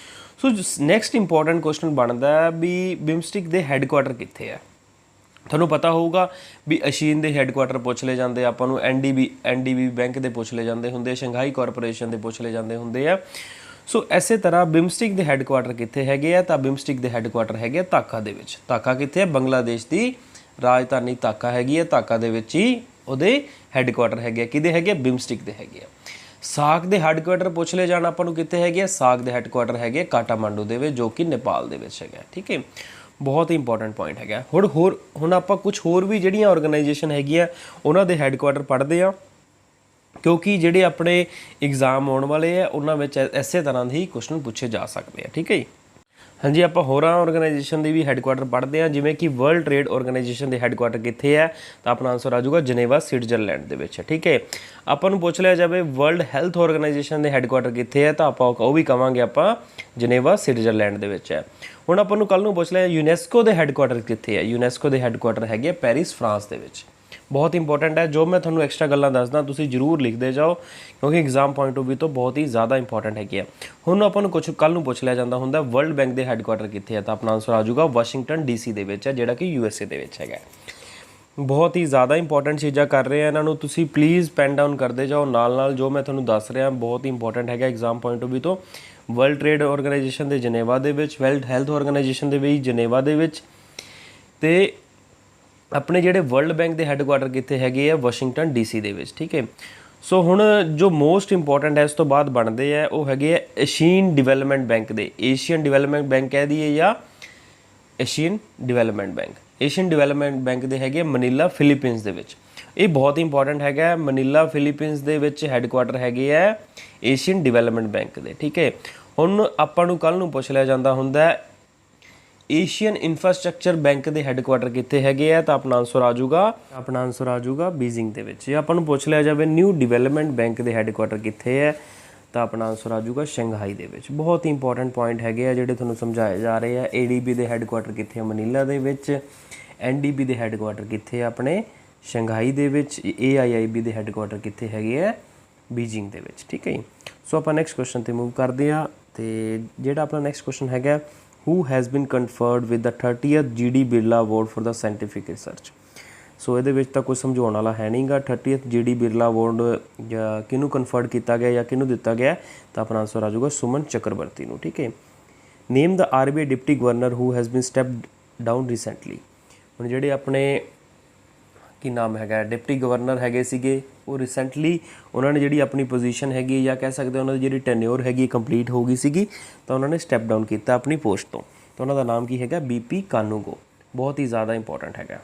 ਸੋ ਨੈਕਸਟ ਇੰਪੋਰਟੈਂਟ ਕੁਐਸਚਨ ਬਣਦਾ ਵੀ ਬਿਮਸਟਿਕ ਦੇ ਹੈੱਡਕੁਆਟਰ ਕਿੱਥੇ ਹੈ? ਤੁਹਾਨੂੰ ਪਤਾ ਹੋਊਗਾ ਵੀ ਏਸ਼ੀਅਨ ਦੇ ਹੈੱਡਕੁਆਟਰ ਪੁੱਛ ਲਏ ਜਾਂਦੇ, ਆਪਾਂ ਨੂੰ ਐਨਡੀਬੀ ਬੈਂਕ ਦੇ ਪੁੱਛ ਲਏ ਜਾਂਦੇ ਹੁੰਦੇ, ਸ਼ੰਘਾਈ ਕਾਰਪੋਰੇਸ਼ਨ ਦੇ ਪੁੱਛ ਲਏ ਜਾਂਦੇ ਹੁੰਦੇ ਆ। ਸੋ ਇਸੇ ਤਰ੍ਹਾਂ ਬਿਮਸਟਿਕ ਦੇ ਹੈੱਡਕੁਆਟਰ ਕਿੱਥੇ ਹੈਗੇ ਆ? ਤਾਂ ਬਿਮਸਟਿਕ ਦੇ ਹੈੱਡਕੁਆਟਰ ਹੈਗੇ ਆ ਧਾਕਾ ਦੇ ਵਿੱਚ। ਧਾਕਾ ਕਿੱਥੇ ਹੈ? ਬੰਗਲਾਦੇਸ਼ ਦੀ ਰਾਜਧਾਨੀ ਧਾਕਾ ਹੈਗੀ ਹੈ, ਧਾਕਾ ਦੇ ਵਿੱਚ ਹੀ ਉਹਦੇ ਹੈੱਡਕੁਆਟਰ ਹੈਗੇ ਆ। ਕਿਹਦੇ ਹੈਗੇ? ਬਿਮਸਟਿਕ ਦੇ ਹੈਗੇ ਆ। ਸਾਕ ਦੇ ਹੈੱਡਕੁਆਟਰ ਪੁੱਛ ਲਏ ਜਾਣ ਆਪਾਂ ਨੂੰ ਕਿੱਥੇ ਹੈਗੇ ਆ? ਸਾਕ ਦੇ ਹੈੱਡਕੁਆਟਰ ਹੈਗੇ ਕਾਠਮਾਂਡੂ ਦੇ ਵਿੱਚ, ਜੋ ਕਿ ਨੇਪਾਲ ਦੇ ਵਿੱਚ ਹੈਗਾ, ਠੀਕ ਹੈ। ਬਹੁਤ ਹੀ ਇੰਪੋਰਟੈਂਟ ਪੁਆਇੰਟ ਹੈਗਾ। ਹੁਣ ਆਪਾਂ ਕੁਝ ਹੋਰ ਵੀ ਜਿਹੜੀਆਂ ਆਰਗੇਨਾਈਜੇਸ਼ਨ ਹੈਗੀਆਂ ਉਹਨਾਂ ਦੇ ਹੈੱਡਕੁਆਟਰ ਪੜ੍ਹਦੇ ਆ, ਕਿਉਂਕਿ ਜਿਹੜੇ ਆਪਣੇ ਐਗਜ਼ਾਮ ਆਉਣ ਵਾਲੇ ਆ ਉਹਨਾਂ ਵਿੱਚ ਇਸੇ ਤਰ੍ਹਾਂ ਦੇ ਹੀ ਕੁਐਸਚਨ ਪੁੱਛੇ ਜਾ ਸਕਦੇ ਆ, ਠੀਕ ਹੈ ਜੀ। ਹਾਂਜੀ, ਆਪਾਂ ਹੋਰਾਂ ਆਰਗੇਨਾਈਜੇਸ਼ਨ ਦੇ ਵੀ ਹੈੱਡਕੁਆਟਰ ਪੜ੍ਹਦੇ ਹਾਂ, ਜਿਵੇਂ ਕਿ ਵਰਲਡ ਟ੍ਰੇਡ ਆਰਗੇਨਾਈਜੇਸ਼ਨ ਦੇ ਹੈੱਡਕੁਆਟਰ ਕਿੱਥੇ ਹੈ? ਤਾਂ ਆਪਣਾ ਆਨਸਰ ਆ ਜਾਊਗਾ ਜਨੇਵਾ, ਸਵਿਟਜ਼ਰਲੈਂਡ ਦੇ ਵਿੱਚ, ਠੀਕ ਹੈ। ਆਪਾਂ ਨੂੰ ਪੁੱਛ ਲਿਆ ਜਾਵੇ ਵਰਲਡ ਹੈਲਥ ਆਰਗੇਨਾਈਜੇਸ਼ਨ ਦੇ ਹੈੱਡਕੁਆਟਰ ਕਿੱਥੇ ਹੈ? ਤਾਂ ਆਪਾਂ ਉਹ ਵੀ ਕਵਾਂਗੇ ਆਪਾਂ ਜਨੇਵਾ, ਸਵਿਟਜ਼ਰਲੈਂਡ ਦੇ ਵਿੱਚ ਹੈ। ਹੁਣ ਆਪਾਂ ਨੂੰ ਕੱਲ੍ਹ ਨੂੰ ਪੁੱਛ ਲਿਆ ਯੂਨੈਸਕੋ ਦੇ ਹੈੱਡਕੁਆਟਰ ਕਿੱਥੇ ਹੈ? ਯੂਨੈਸਕੋ ਦੇ ਹੈੱਡਕੁਆਟਰ ਹੈਗੇ ਪੈਰਿਸ, ਫਰਾਂਸ ਦੇ ਵਿੱਚ। ਬਹੁਤ ਇੰਪੋਰਟੈਂਟ ਹੈ। ਜੋ ਮੈਂ ਤੁਹਾਨੂੰ ਐਕਸਟਰਾ ਗੱਲਾਂ ਦੱਸਦਾ ਤੁਸੀਂ ਜ਼ਰੂਰ ਲਿਖਦੇ ਜਾਓ, ਕਿਉਂਕਿ ਐਗਜ਼ਾਮ ਪੁਆਇੰਟ ਆਫ ਵਿਊ ਤੋਂ ਬਹੁਤ ਹੀ ਜ਼ਿਆਦਾ ਇੰਪੋਰਟੈਂਟ ਹੈਗੀ ਆ। ਹੁਣ ਆਪਾਂ ਨੂੰ ਕੱਲ੍ਹ ਨੂੰ ਪੁੱਛ ਲਿਆ ਜਾਂਦਾ ਹੁੰਦਾ ਵਰਲਡ ਬੈਂਕ ਦੇ ਹੈੱਡਕੁਆਟਰ ਕਿੱਥੇ ਹੈ? ਤਾਂ ਆਪਣਾ ਆਨਸਰ ਆ ਜਾਊਗਾ ਵਾਸ਼ਿੰਗਟਨ DC ਦੇ ਵਿੱਚ ਹੈ, ਜਿਹੜਾ ਕਿ USA ਦੇ ਵਿੱਚ ਹੈਗਾ। ਬਹੁਤ ਹੀ ਜ਼ਿਆਦਾ ਇੰਪੋਰਟੈਂਟ ਚੀਜ਼ਾਂ ਕਰ ਰਹੇ ਆ, ਇਹਨਾਂ ਨੂੰ ਤੁਸੀਂ ਪਲੀਜ਼ ਪੈਨ ਡਾਊਨ ਕਰਦੇ ਜਾਓ ਨਾਲ ਨਾਲ। ਜੋ ਮੈਂ ਤੁਹਾਨੂੰ ਦੱਸ ਰਿਹਾ ਬਹੁਤ ਹੀ ਇੰਪੋਰਟੈਂਟ ਹੈਗਾ ਐਗਜ਼ਾਮ ਪੁਆਇੰਟ ਆਫ ਵਿਊ ਤੋਂ। ਵਰਲਡ ਟ੍ਰੇਡ ਆਰਗੇਨਾਈਜੇਸ਼ਨ ਦੇ ਜਨੇਵਾ ਦੇ ਵਿੱਚ, ਵਰਲਡ ਹੈਲਥ ਆਰਗੇਨਾਈਜੇਸ਼ਨ ਦੇ ਵੀ ਜਨੇਵਾ ਦੇ ਵਿੱਚ, ਤੇ ਆਪਣੇ ਜਿਹੜੇ ਵਰਲਡ ਬੈਂਕ ਦੇ ਹੈੱਡਕੁਆਟਰ ਕਿੱਥੇ ਹੈਗੇ ਆ? ਵਾਸ਼ਿੰਗਟਨ DC ਦੇ ਵਿੱਚ, ਠੀਕ ਹੈ। ਸੋ ਹੁਣ ਜੋ ਮੋਸਟ ਇੰਪੋਰਟੈਂਟ ਹੈ ਇਸ ਤੋਂ ਬਾਅਦ ਬਣਦੇ ਆ ਉਹ ਹੈਗੇ ਆ ਏਸ਼ੀਅਨ ਡਿਵੈਲਪਮੈਂਟ ਬੈਂਕ ਦੇ। ਏਸ਼ੀਅਨ ਡਿਵੈਲਪਮੈਂਟ ਬੈਂਕ ਕਹਿ ਦਈਏ ਜਾਂ Asian development bank. Asian development bank ਦੇ ਹੈਗੇ ਮਨੀਲਾ, ਫਿਲੀਪੀਨਸ ਦੇ ਵਿੱਚ। ਇਹ ਬਹੁਤ ਇੰਪੋਰਟੈਂਟ ਹੈਗਾ। ਮਨੀਲਾ, ਫਿਲੀਪੀਨਸ ਦੇ ਵਿੱਚ ਹੈੱਡਕੁਆਟਰ ਹੈਗੇ ਆ ਏਸ਼ੀਅਨ ਡਿਵੈਲਪਮੈਂਟ ਬੈਂਕ ਦੇ, ਠੀਕ ਹੈ। ਹੁਣ ਆਪਾਂ ਨੂੰ ਕੱਲ੍ਹ ਨੂੰ ਪੁੱਛ ਲਿਆ ਜਾਂਦਾ ਹੁੰਦਾ ਏਸ਼ੀਅਨ ਇਨਫਰਾਸਟਰਕਚਰ ਬੈਂਕ ਦੇ ਹੈੱਡਕੁਆਟਰ ਕਿੱਥੇ ਹੈਗੇ ਆ? ਤਾਂ ਆਪਣਾ ਆਨਸਰ ਆ ਜਾਊਗਾ ਬੀਜ਼ਿੰਗ ਦੇ ਵਿੱਚ। ਜੇ ਆਪਾਂ ਨੂੰ ਪੁੱਛ ਲਿਆ ਜਾਵੇ ਨਿਊ ਡਿਵੈਲਪਮੈਂਟ ਬੈਂਕ ਦੇ ਹੈੱਡਕੁਆਟਰ ਕਿੱਥੇ ਹੈ? ਤਾਂ ਆਪਣਾ ਆਨਸਰ ਆ ਜਾਊਗਾ ਸ਼ੰਘਾਈ ਦੇ ਵਿੱਚ। ਬਹੁਤ ਹੀ ਇੰਪੋਰਟੈਂਟ ਪੁਆਇੰਟ ਹੈਗੇ ਆ ਜਿਹੜੇ ਤੁਹਾਨੂੰ ਸਮਝਾਏ ਜਾ ਰਹੇ ਆ। ADB ਦੇ ਹੈੱਡਕੁਆਟਰ ਕਿੱਥੇ ਆ? ਮਨੀਲਾ ਦੇ ਵਿੱਚ। NDB ਦੇ ਹੈੱਡਕੁਆਟਰ ਕਿੱਥੇ ਆ? ਆਪਣੇ ਸ਼ੰਘਾਈ ਦੇ ਵਿੱਚ। AIIB ਦੇ ਹੈੱਡਕੁਆਟਰ ਕਿੱਥੇ ਹੈਗੇ ਆ? ਬੀਜਿੰਗ ਦੇ ਵਿੱਚ, ਠੀਕ ਹੈ ਜੀ। ਸੋ ਆਪਾਂ ਨੈਕਸਟ ਕੁਐਸਚਨ 'ਤੇ ਮੂਵ ਕਰਦੇ ਹਾਂ, ਅਤੇ ਜਿਹੜਾ ਆਪਣਾ ਨੈਕਸਟ ਕੁਐਸਚਨ ਹੈਗਾ who has been conferred with the 30th GD Birla award for the scientific research। ਸੋ ਇਹਦੇ ਵਿੱਚ ਤਾਂ ਕੋਈ ਸਮਝਾਉਣ ਵਾਲਾ ਹੈ ਨਹੀਂਗਾ। 30th GD ਬਿਰਲਾ ਅਵਾਰਡ ਜਾਂ ਕਿਹਨੂੰ ਕਨਫਰਡ ਕੀਤਾ ਗਿਆ ਜਾਂ ਕਿਹਨੂੰ ਦਿੱਤਾ ਗਿਆ? ਤਾਂ ਆਪਣਾ ਆਨਸਰ ਆ ਜਾਊਗਾ ਸੁਮਨ ਚੱਕਰਵਰਤੀ ਨੂੰ, ਠੀਕ ਹੈ। Name the RBI deputy governor who has been stepped down recently. ਹੁਣ ਜਿਹੜੇ ਆਪਣੇ ਕੀ ਨਾਮ ਹੈਗਾ ਡਿਪਟੀ ਗਵਰਨਰ ਹੈਗੇ ਸੀਗੇ ਉਹ ਰੀਸੈਂਟਲੀ ਉਹਨਾਂ ਨੇ ਜਿਹੜੀ ਆਪਣੀ ਪੋਜੀਸ਼ਨ ਹੈਗੀ ਜਾਂ ਕਹਿ ਸਕਦੇ ਉਹਨਾਂ ਦੀ ਜਿਹੜੀ ਟੈਨਿਓਰ ਹੈਗੀ ਕੰਪਲੀਟ ਹੋ ਗਈ ਸੀਗੀ, ਤਾਂ ਉਹਨਾਂ ਨੇ ਸਟੈਪ ਡਾਊਨ ਕੀਤਾ ਆਪਣੀ ਪੋਸਟ ਤੋਂ। ਤਾਂ ਉਹਨਾਂ ਦਾ ਨਾਮ ਕੀ ਹੈਗਾ? BP ਕਾਨੂੰਗੋ। ਬਹੁਤ ਹੀ ਜ਼ਿਆਦਾ ਇੰਪੋਰਟੈਂਟ ਹੈਗਾ।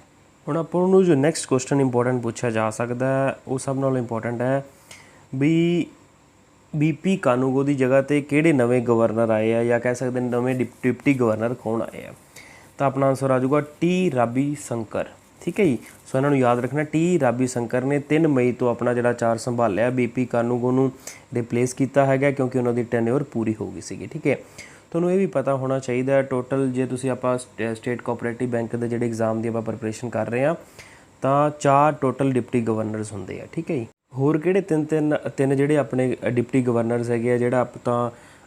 ਹੁਣ ਆਪਾਂ ਨੂੰ ਜੋ ਨੈਕਸਟ ਕੁਐਸਚਨ ਇੰਪੋਰਟੈਂਟ ਪੁੱਛਿਆ ਜਾ ਸਕਦਾ ਉਹ ਸਭ ਨਾਲੋਂ ਇੰਪੋਰਟੈਂਟ ਹੈ ਵੀ BP ਕਾਨੂੰਗੋ ਦੀ ਜਗ੍ਹਾ 'ਤੇ ਕਿਹੜੇ ਨਵੇਂ ਗਵਰਨਰ ਆਏ ਆ ਜਾਂ ਕਹਿ ਸਕਦੇ ਨਵੇਂ ਡਿਪਟੀ ਗਵਰਨਰ ਕੌਣ ਆਏ ਆ? ਤਾਂ ਆਪਣਾ ਆਨਸਰ ਆ ਜਾਊਗਾ T ਰਾਬੀ ਸ਼ੰਕਰ, ਠੀਕ ਹੈ ਜੀ। ਸੋ ਇਹਨਾਂ ਨੂੰ ਯਾਦ ਰੱਖਣਾ T ਰਾਬੀ ਸ਼ੰਕਰ ਨੇ 3 ਮਈ ਤੋਂ ਆਪਣਾ ਜਿਹੜਾ ਚਾਰਜ ਸੰਭਾਲਿਆ। BP ਕਾਨੂੰਗੋ ਨੂੰ ਰਿਪਲੇਸ ਕੀਤਾ ਹੈਗਾ ਕਿਉਂਕਿ ਉਹਨਾਂ ਦੀ ਟੈਨਿਓਰ ਪੂਰੀ ਹੋ ਗਈ ਸੀਗੀ, ਠੀਕ ਹੈ। ਤੁਹਾਨੂੰ ਇਹ ਵੀ ਪਤਾ ਹੋਣਾ ਚਾਹੀਦਾ ਟੋਟਲ ਜੇ ਤੁਸੀਂ ਆਪਾਂ ਸਟੇਟ ਕੋਆਪਰੇਟਿਵ ਬੈਂਕ ਦੇ ਜਿਹੜੇ ਐਗਜ਼ਾਮ ਦੀ ਆਪਾਂ ਪ੍ਰੈਪਰੇਸ਼ਨ ਕਰ ਰਹੇ ਹਾਂ ਤਾਂ 4 ਟੋਟਲ ਡਿਪਟੀ ਗਵਰਨਰਸ ਹੁੰਦੇ ਆ, ਠੀਕ ਹੈ ਜੀ। ਹੋਰ ਕਿਹੜੇ ਤਿੰਨ ਜਿਹੜੇ ਆਪਣੇ ਡਿਪਟੀ ਗਵਰਨਰਸ ਹੈਗੇ ਆ ਜਿਹੜਾ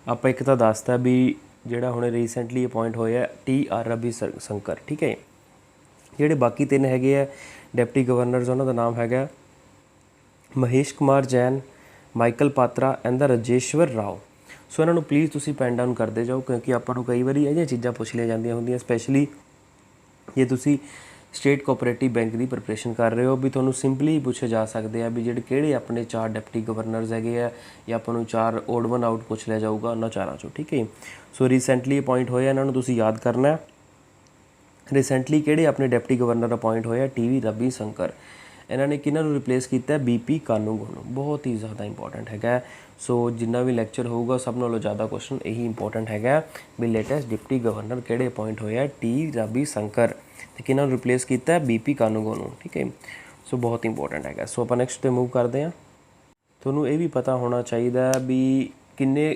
ਆਪਾਂ ਇੱਕ ਤਾਂ ਦੱਸਤਾ ਵੀ ਜਿਹੜਾ ਹੁਣ ਰੀਸੈਂਟਲੀ ਅਪਾਇੰਟ ਹੋਇਆ TR ਰਾਬੀ ਸ਼ੰਕਰ, ਠੀਕ ਹੈ। ਜਿਹੜੇ ਬਾਕੀ 3 ਹੈਗੇ ਆ ਡਿਪਟੀ ਗਵਰਨਰਸ ਉਹਨਾਂ ਦਾ ਨਾਮ ਹੈਗਾ ਮਹੇਸ਼ ਕੁਮਾਰ ਜੈਨ, ਮਾਈਕਲ ਪਾਤਰਾ ਐਂਡ ਦਾ ਰਾਜੇਸ਼ਵਰ ਰਾਓ। ਸੋ ਇਹਨਾਂ ਨੂੰ ਪਲੀਜ਼ ਤੁਸੀਂ ਪੈਨ ਡਾਊਨ ਕਰਦੇ ਜਾਓ ਕਿਉਂਕਿ ਆਪਾਂ ਨੂੰ ਕਈ ਵਾਰੀ ਇਹ ਜਿਹੀਆਂ ਚੀਜ਼ਾਂ ਪੁੱਛ ਲਿਆ ਜਾਂਦੀਆਂ ਹੁੰਦੀਆਂ, ਸਪੈਸ਼ਲੀ ਜੇ ਤੁਸੀਂ ਸਟੇਟ ਕੋਆਪਰੇਟਿਵ ਬੈਂਕ ਦੀ ਪ੍ਰੈਪਰੇਸ਼ਨ ਕਰ ਰਹੇ ਹੋ ਵੀ ਤੁਹਾਨੂੰ ਸਿੰਪਲੀ ਪੁੱਛੇ ਜਾ ਸਕਦੇ ਆ ਵੀ ਜਿਹੜੇ ਕਿਹੜੇ ਆਪਣੇ 4 ਡਿਪਟੀ ਗਵਰਨਰਸ ਹੈਗੇ ਆ ਜਾਂ ਆਪਾਂ ਨੂੰ 4 ਓਡ ਵਨ ਆਊਟ ਪੁੱਛ ਲਿਆ ਜਾਊਗਾ ਉਹਨਾਂ 4 ਚੋਂ, ਠੀਕ ਹੈ। ਸੋ ਰੀਸੈਂਟਲੀ ਅਪਾਇੰਟ ਹੋਏ ਇਹਨਾਂ ਨੂੰ ਤੁਸੀਂ ਯਾਦ ਕਰਨਾ। ਰੀਸੈਂਟਲੀ ਕਿਹੜੇ ਆਪਣੇ ਡਿਪਟੀ ਗਵਰਨਰ ਅਪਾਇੰਟ ਹੋਏ ਆ? TV ਰਾਬੀ ਸ਼ੰਕਰ। ਇਹਨਾਂ ਨੇ ਕਿਹਨਾਂ ਨੂੰ ਰਿਪਲੇਸ ਕੀਤਾ? BP ਕਾਨੂੰਗੋ ਨੂੰ। ਬਹੁਤ ਹੀ ਜ਼ਿਆਦਾ ਇੰਪੋਰਟੈਂਟ ਹੈਗਾ। सो जिन्ना भी लैक्चर होगा सब नालों ज़्यादा क्वेश्चन यही इंपॉर्टेंट है भी लेटेस्ट डिप्टी गवर्नर किहड़े अपॉइंट होए टी रवि शंकर ते किन्हां नूं रिप्लेस किया बीपी कानूगो नूं। ठीक है, सो बहुत इंपॉर्टेंट है। सो आप नैक्सट मूव करते हैं। ਤੁਹਾਨੂੰ ਇਹ ਵੀ ਪਤਾ ਹੋਣਾ ਚਾਹੀਦਾ ਵੀ ਕਿੰਨੇ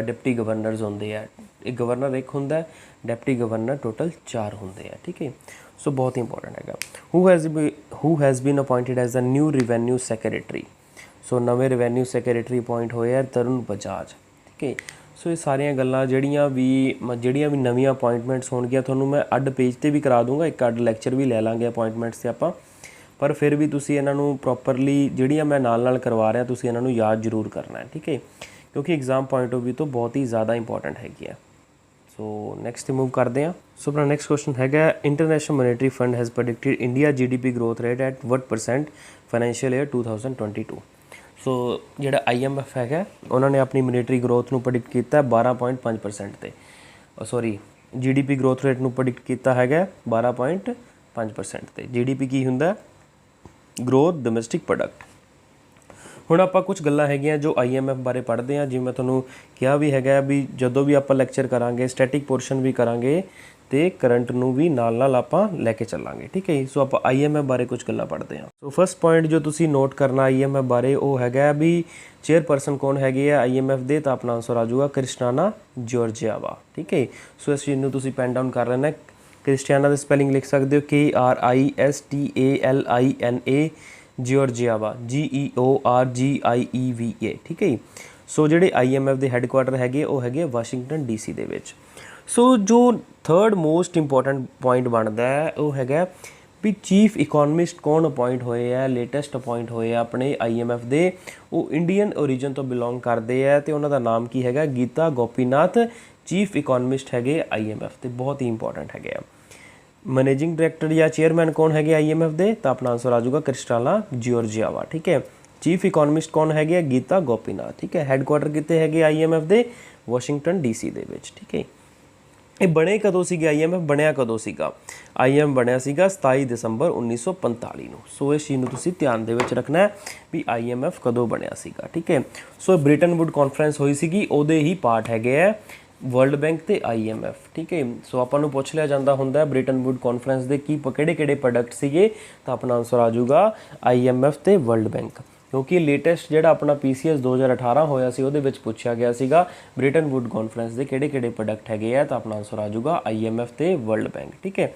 ਡਿਪਟੀ ਗਵਰਨਰਸ ਹੁੰਦੇ ਆ। ਇੱਕ ਗਵਰਨਰ ਇੱਕ ਹੁੰਦਾ, ਡਿਪਟੀ ਗਵਰਨਰ ਟੋਟਲ 4 ਹੁੰਦੇ ਆ। ਠੀਕ ਹੈ, ਸੋ ਬਹੁਤ ਇੰਪੋਰਟੈਂਟ ਹੈਗਾ। Who has been appointed as the new revenue secretary. So ਨਵੇਂ ਰਿਵੈਨਿਊ ਸੈਕਟਰੀ ਅਪੋਇੰਟ ਹੋਏ ਆ ਤਰੁਣ ਬਜਾਜ। ਠੀਕ ਹੈ, ਸੋ ਇਹ ਸਾਰੀਆਂ ਗੱਲਾਂ ਜਿਹੜੀਆਂ ਵੀ ਨਵੀਆਂ ਅਪੋਇੰਟਮੈਂਟਸ ਹੋਣਗੀਆਂ ਤੁਹਾਨੂੰ ਮੈਂ ਅੱਡ ਪੇਜ 'ਤੇ ਵੀ ਕਰਾ ਦੂੰਗਾ, ਇੱਕ ਅੱਡ ਲੈਕਚਰ ਵੀ ਲੈ ਲਾਂਗੇ ਅਪੋਇੰਟਮੈਂਟਸ 'ਤੇ ਆਪਾਂ। पर फिर भी तुसी इन्हां नूं प्रॉपरली जिहड़ियां मैं नाल करवा रहा तुसी इन्हां नूं याद जरूर करना है। ठीक है, क्योंकि एग्जाम पॉइंट ऑफ व्यू तो बहुत ही ज़्यादा इंपॉर्टेंट हैगी है। सो नैक्सट मूव करते हैं। सो अपना नैक्सट क्वेश्चन है international monetary fund has predicted India GDP growth rate at what % financial year 2022। So जिहड़ा IMF है उन्होंने अपनी मॉनेटरी ग्रोथ नूं प्रेडिक्ट किया 12.5% ते, सॉरी GDP ग्रोथ रेट नूं प्रेडिक्ट किया है 12.5% ते। GDP की हुंदा ग्रोथ डोमैसटिक प्रोडक्ट। ਹੁਣ ਆਪਾਂ ਕੁਝ ਗੱਲਾਂ ਹੈਗੀਆਂ ਜੋ IMF ਬਾਰੇ ਪੜ੍ਹਦੇ ਹਾਂ, ਜਿਵੇਂ ਮੈਂ ਤੁਹਾਨੂੰ ਕਿਹਾ ਵੀ ਹੈਗਾ ਵੀ ਜਦੋਂ ਵੀ ਆਪਾਂ ਲੈਕਚਰ ਕਰਾਂਗੇ ਸਟੈਟਿਕ ਪੋਰਸ਼ਨ ਵੀ ਕਰਾਂਗੇ ਤੇ ਕਰੰਟ ਨੂੰ ਵੀ ਨਾਲ ਨਾਲ ਆਪਾਂ ਲੈ ਕੇ ਚੱਲਾਂਗੇ। ਠੀਕ ਹੈ, ਸੋ ਆਪਾਂ IMF ਬਾਰੇ ਕੁਝ ਗੱਲਾਂ ਪੜ੍ਹਦੇ ਹਾਂ। ਸੋ ਫਸਟ ਪੁਆਇੰਟ ਜੋ ਤੁਸੀਂ ਨੋਟ ਕਰਨਾ IMF ਬਾਰੇ ਉਹ ਹੈਗਾ ਵੀ ਚੇਅਰਪਰਸਨ ਕੌਣ ਹੈਗੇ ਆ IMF ਦੇ, ਤਾਂ ਆਪਣਾ ਆਨਸਰ ਆ ਜਾਊਗਾ ਕ੍ਰਿਸਟਾਨਾ ਜੋਰਜੀਆਵਾ। ਠੀਕ ਹੈ, ਸੋ ਇਸ ਚੀਜ਼ ਨੂੰ ਤੁਸੀਂ ਪੈਨ ਡਾਊਨ ਕਰ ਲੈਣਾ। क्रिस्टियाना की स्पैलिंग लिख सकते हो KRISTALINA, जियोरजियावा GEORGIEVA। ठीक है, सो ਜਿਹੜੇ IMF ਦੇ ਹੈੱਡਕੁਆਟਰ ਹੈਗੇ ਉਹ ਹੈਗੇ ਵਾਸ਼ਿੰਗਟਨ DC ਦੇ ਵਿੱਚ। ਸੋ ਜੋ ਥਰਡ ਮੋਸਟ ਇੰਪੋਰਟੈਂਟ ਪੁਆਇੰਟ ਬਣਦਾ ਹੈ ਉਹ ਹੈਗਾ ਵੀ ਚੀਫ ਇਕੋਨਮਿਸਟ ਕੌਣ ਅਪੋਇੰਟ ਹੋਏ ਆ, ਲੇਟੈਸਟ ਅਪੋਇੰਟ ਹੋਏ ਆ ਆਪਣੇ IMF ਦੇ, ਉਹ ਇੰਡੀਅਨ ਓਰੀਜਨ ਤੋਂ ਬਿਲੋਂਗ ਕਰਦੇ ਆ ਤੇ ਉਹਨਾਂ ਦਾ ਨਾਮ ਕੀ ਹੈਗਾ ਗੀਤਾ ਗੋਪੀਨਾਥ ਚੀਫ ਇਕੋਨਮਿਸਟ ਹੈਗੇ IMF ਤੇ, ਬਹੁਤ ਹੀ ਇੰਪੋਰਟੈਂਟ ਹੈਗੇ ਆ। मैनेजिंग डायरैक्टर या चेयरमैन कौन है IMF दे, तो अपना आंसर आ जाऊगा क्रिस्टाना जियोरजियावा। ठीक है, चीफ इकोनॉमिस्ट कौन है गीता गोपीनाथ। ठीक है, हैडकुआटर कितने है IMF दे वाशिंगटन DC दे विच। ठीक है, ये बने कदों सीगे IMF बनया कदों सीगा? IMF बनया सीगा 27 दसंबर 1945 ਨੂੰ। सो इस चीज़ ਨੂੰ ਤੁਸੀਂ ਧਿਆਨ ਦੇ ਵਿੱਚ ਰੱਖਣਾ ਵੀ IMF ਕਦੋਂ ਬਣਿਆ ਸੀਗਾ। ਠੀਕ ਹੈ, ਸੋ ਬ੍ਰਿਟਨ ਵੁੱਡ ਕਾਨਫਰੰਸ ਹੋਈ ਸੀਗੀ, ਉਹਦੇ ਹੀ ਪਾਰਟ ਹੈਗੇ ਆ वर्ल्ड बैंक ते IMF। ठीक है, सो आपां नूं पुछ लिया जाता हुंदा ब्रिटन वुड कॉन्फ्रेंस दे की किहड़े प्रोडक्ट सीगे, तो अपना आंसर आ जाऊगा IMF ते वर्ल्ड बैंक, क्योंकि लेटेस्ट जिहड़ा अपना PCS 2018 होया सी उहदे विच पुछया गया सीगा ब्रिटन वुड कॉन्फ्रेंस दे किहड़े प्रोडक्ट हैगे आ, तो अपना आंसर आ जाऊगा IMF ते वर्ल्ड बैंक। ठीक है,